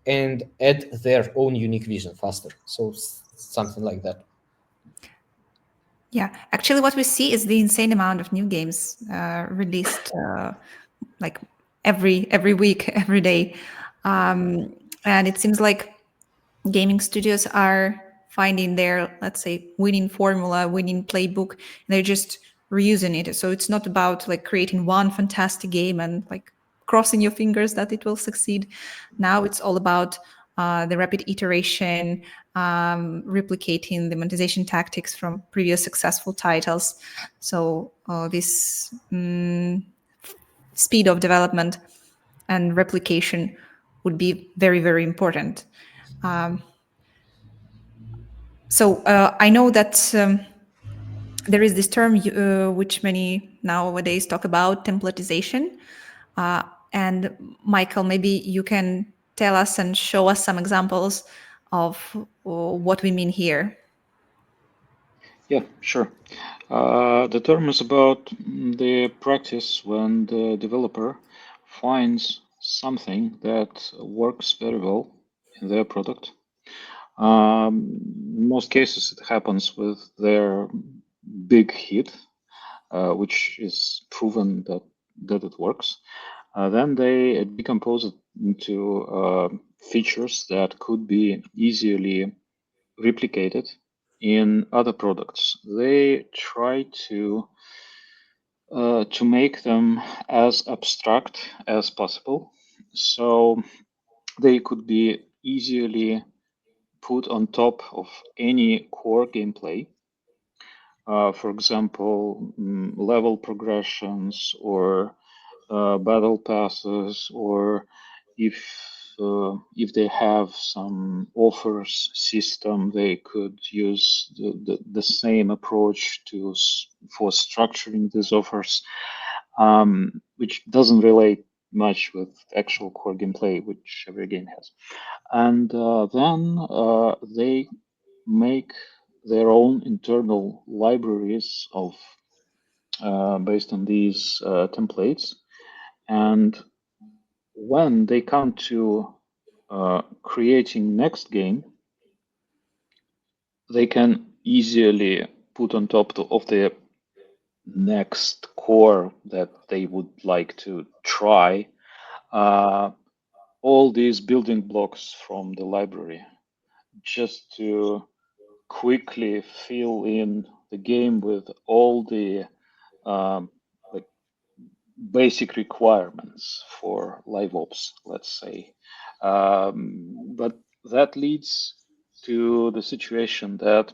and add their own unique vision faster. So something like that. Yeah, actually, what we see is the insane amount of new games released, like every week, every day, and it seems like gaming studios are finding their, let's say, winning formula, winning playbook, and they're just reusing it. So it's not about like creating one fantastic game and like crossing your fingers that it will succeed. Now it's all about the rapid iteration, replicating the monetization tactics from previous successful titles. So this speed of development and replication would be very, very important. So I know that there is this term which many nowadays talk about, templatization. Uh, and Michael, maybe you can tell us and show us some examples of what we mean here. Yeah, sure. The term is about the practice when the developer finds something that works very well in their product. In most cases, it happens with their big hit, which is proven that it works. Then they decompose it into features that could be easily replicated in other products. They try to make them as abstract as possible, so they could be easily put on top of any core gameplay. For example, level progressions or battle passes, or if they have some offers system, they could use the same approach for structuring these offers, which doesn't relate much with actual core gameplay, which every game has. And then they make their own internal libraries of based on these templates. And when they come to creating next game, they can easily put on top of the next core that they would like to try uh, all these building blocks from the library, just to quickly fill in the game with all the um, like basic requirements for live ops, let's say. But that leads to the situation that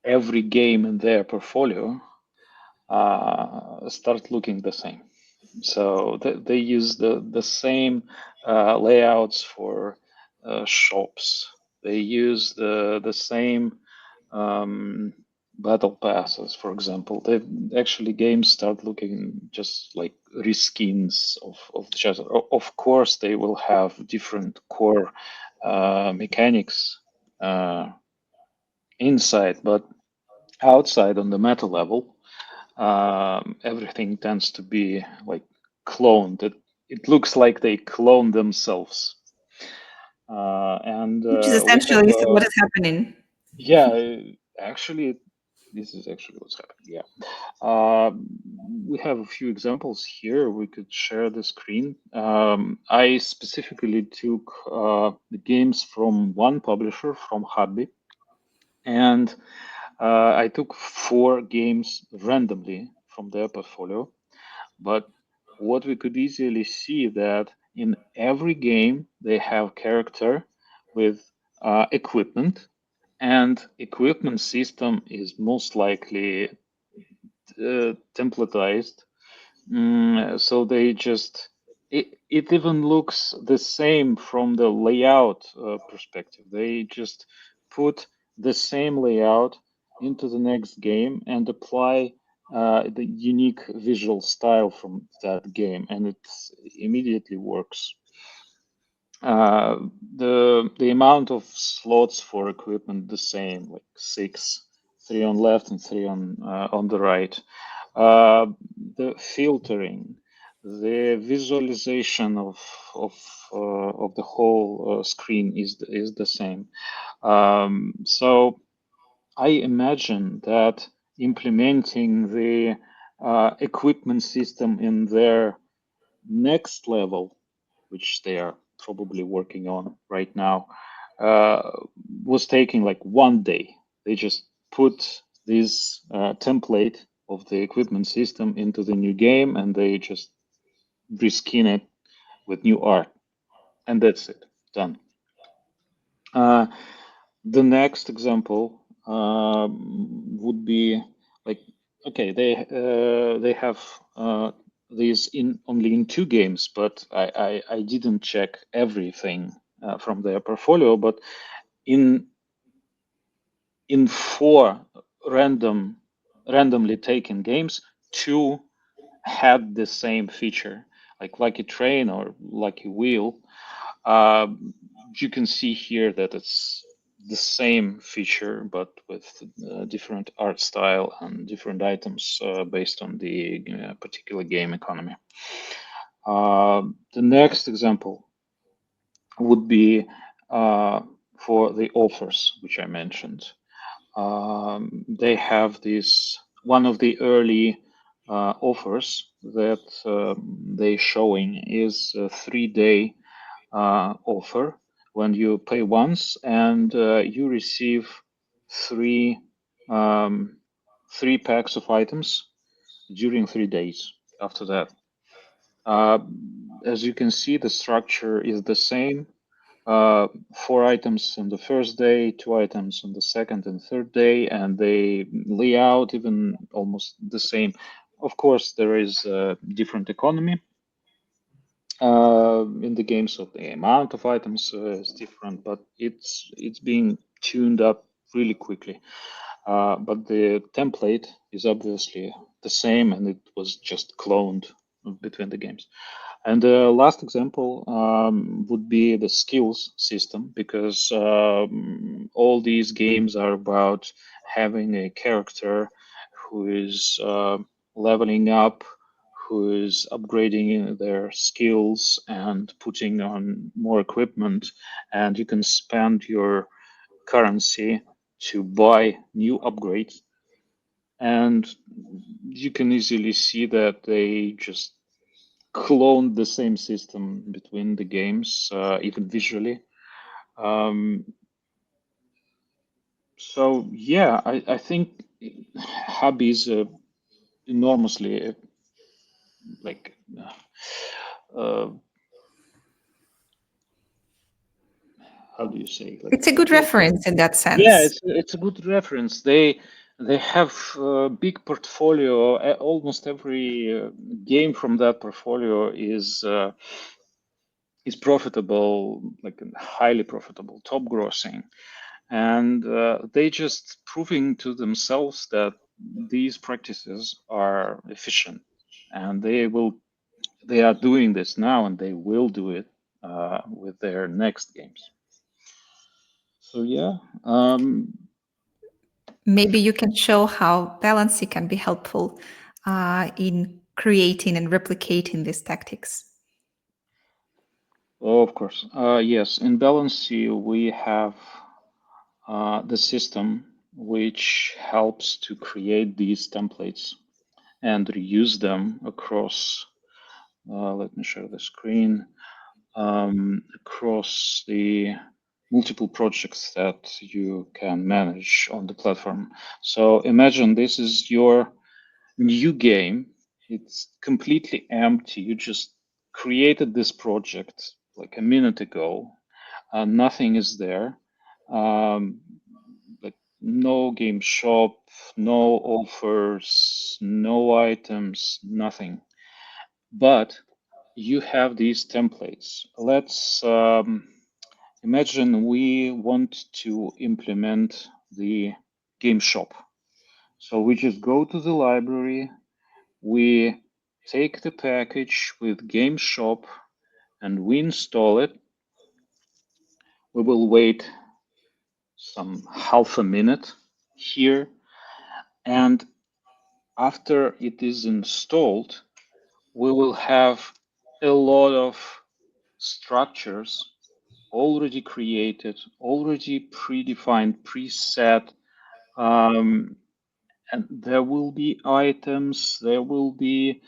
every game in their portfolio start looking the same. So they use the same layouts for shops. They use the same um, battle passes, for example. They actually games start looking just like reskins of the chapter. Of course, they will have different core mechanics uh, inside, but outside on the meta level, everything tends to be like cloned. It looks like they clone themselves. And Which is we have essentially what is happening. yeah, actually, this is actually what's happening. Yeah. Um, we have a few examples here. We could share the screen. I specifically took the games from one publisher, from Hobby, and I took four games randomly from their portfolio. But what we could easily see that in every game they have character with equipment, and equipment system is most likely templatized. So they just it even looks the same from the layout perspective. They just put the same layout into the next game and apply the unique visual style from that game, and it immediately works. Uh, the amount of slots for equipment the same, like six, three on left and three on the right. Uh, the filtering, the visualization of the whole screen is the same. So I imagine that implementing the equipment system in their next level, which they are probably working on right now, uh, was taking like 1 day. They just put this template of the equipment system into the new game and they just reskin it with new art, and that's it, done. Uh, the next example would be like, okay, they have these in only in 2 games, but I didn't check everything from their portfolio, but in four random randomly taken games, two had the same feature, like Lucky Train or Lucky Wheel. um, you can see here that it's the same feature, but with different art style and different items based on the particular game economy. The next example would be uh, for the offers, which I mentioned. They have this one of the early offers that they showing is a 3 day offer when you pay once and you receive three um, 3 packs of items during 3 days after that. Uh, as you can see, the structure is the same. 4 items on the first day, 2 items on the second and third day, and they lay out even almost the same. Of course, there is a different economy in the game, so the amount of items is different, but it's being tuned up really quickly. But the template is obviously the same, and it was just cloned between the games. And the last example would be the skills system, because all these games are about having a character who is leveling up, who is upgrading their skills and putting on more equipment, and you can spend your currency to buy new upgrades. And you can easily see that they just cloned the same system between the games, even visually. Um, so yeah, I think Hobby is enormously like uh, how do you say, like It's a good reference in that yeah, sense. it's a good reference. They have a big portfolio. Almost every game from that portfolio is profitable, like highly profitable, top grossing, and they just proving to themselves that these practices are efficient, and they are doing this now, and they will do it with their next games. So yeah, Maybe you can show how Balancy can be helpful in creating and replicating these tactics. oh, of course. Yes, in Balancy we have the system which helps to create these templates and reuse them across. Let me share the screen. Across the multiple projects that you can manage on the platform. So imagine this is your new game. It's completely empty. You just created this project like a minute ago. Nothing is there. Um, like no game shop, no offers, no items, nothing. But you have these templates. Let's imagine we want to implement the game shop. So we just go to the library, we take the package with Game Shop and we install it. We will wait some half a minute here, and after it is installed, we will have a lot of structures already created, already predefined, preset, um, and there will be items, there will be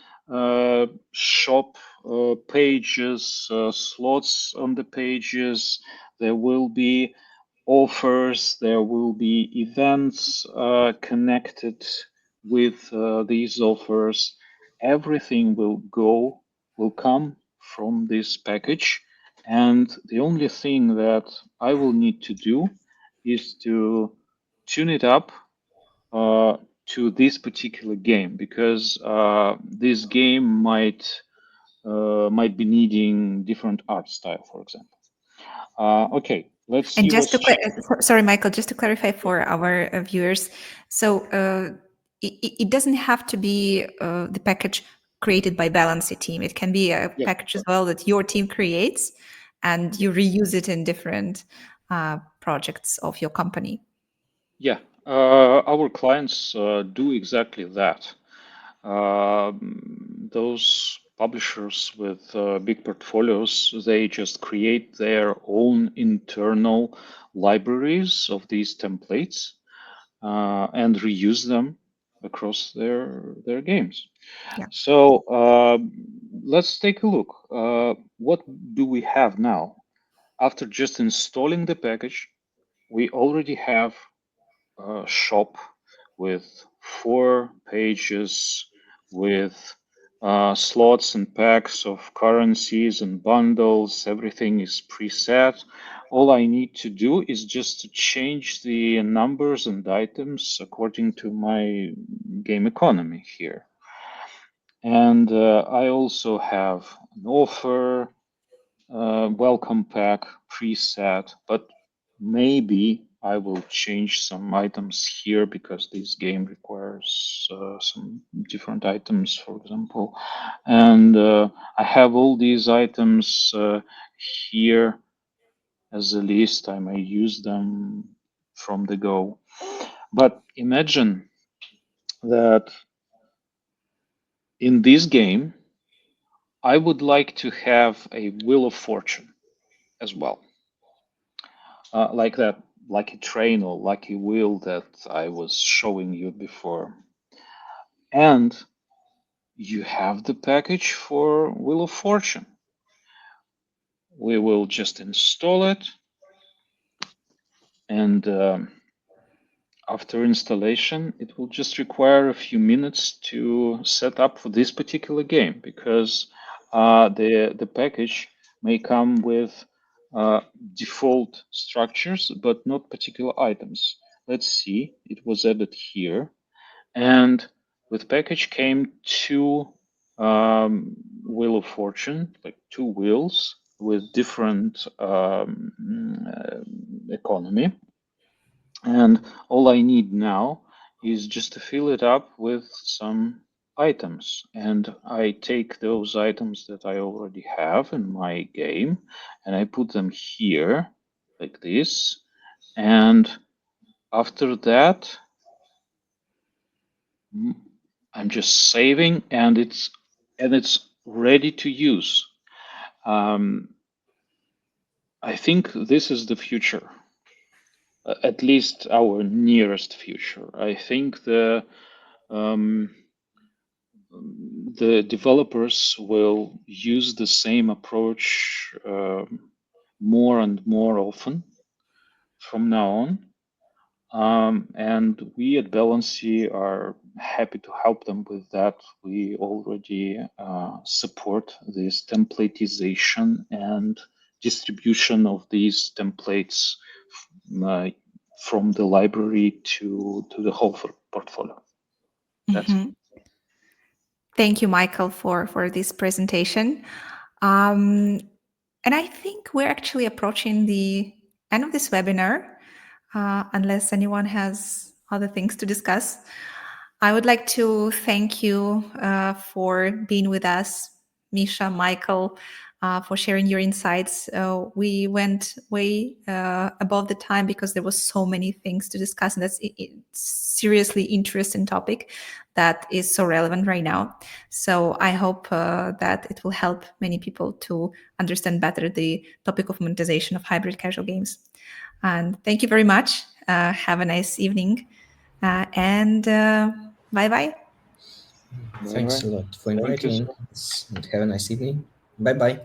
shop pages, slots on the pages, there will be offers, there will be events connected with these offers. Everything will come from this package. And the only thing that I will need to do is to tune it up uh, to this particular game because this game might be needing different art style, for example. Okay, let's see And just what's to check. sorry, Michael, just to clarify for our viewers, so it doesn't have to be the package created by Balancy team. It can be a Yeah, package as well that your team creates, and you reuse it in different projects of your company. yeah. Our clients do exactly that. Those publishers with big portfolios, they just create their own internal libraries of these templates and reuse them across their games. Yeah. So let's take a look. What do we have now? After just installing the package, we already have shop with 4 pages with slots and packs of currencies and bundles. Everything is preset. All I need to do is just to change the numbers and items according to my game economy here. And I also have an offer, welcome pack preset, but maybe I will change some items here because this game requires some different items, for example. And I have all these items here as a list. I may use them from the go. But imagine that in this game, I would like to have a Wheel of Fortune as well. Like that lucky train or lucky wheel that I was showing you before. And you have the package for Wheel of Fortune. We will just install it, and after installation, it will just require a few minutes to set up for this particular game because the package may come with default structures but not particular items. Let's see, it was added here, and with package came two Wheel of Fortune, like two wheels with different economy, and all I need now is just to fill it up with some items. And I take those items that I already have in my game and I put them here like this. And after that, mm, I'm just saving and it's ready to use. Um, I think this is the future, at least our nearest future. I think um, the developers will use the same approach more and more often from now on. And we at Balancy are happy to help them with that. We already support this templatization and distribution of these templates uh, from the library to the whole portfolio. That's it. Mhm. Thank you, Michael, for this presentation. Um, and I think we're actually approaching the end of this webinar, unless anyone has other things to discuss. I would like to thank you for being with us, Misha, Michael, for sharing your insights. We went way above the time because there was so many things to discuss, and that's seriously interesting topic that is so relevant right now. So I hope that it will help many people to understand better the topic of monetization of hybrid casual games. And thank you very much. Have a nice evening. And bye bye. Bye Thanks bye. a lot for Thank you. inviting us and have a nice evening. Bye bye.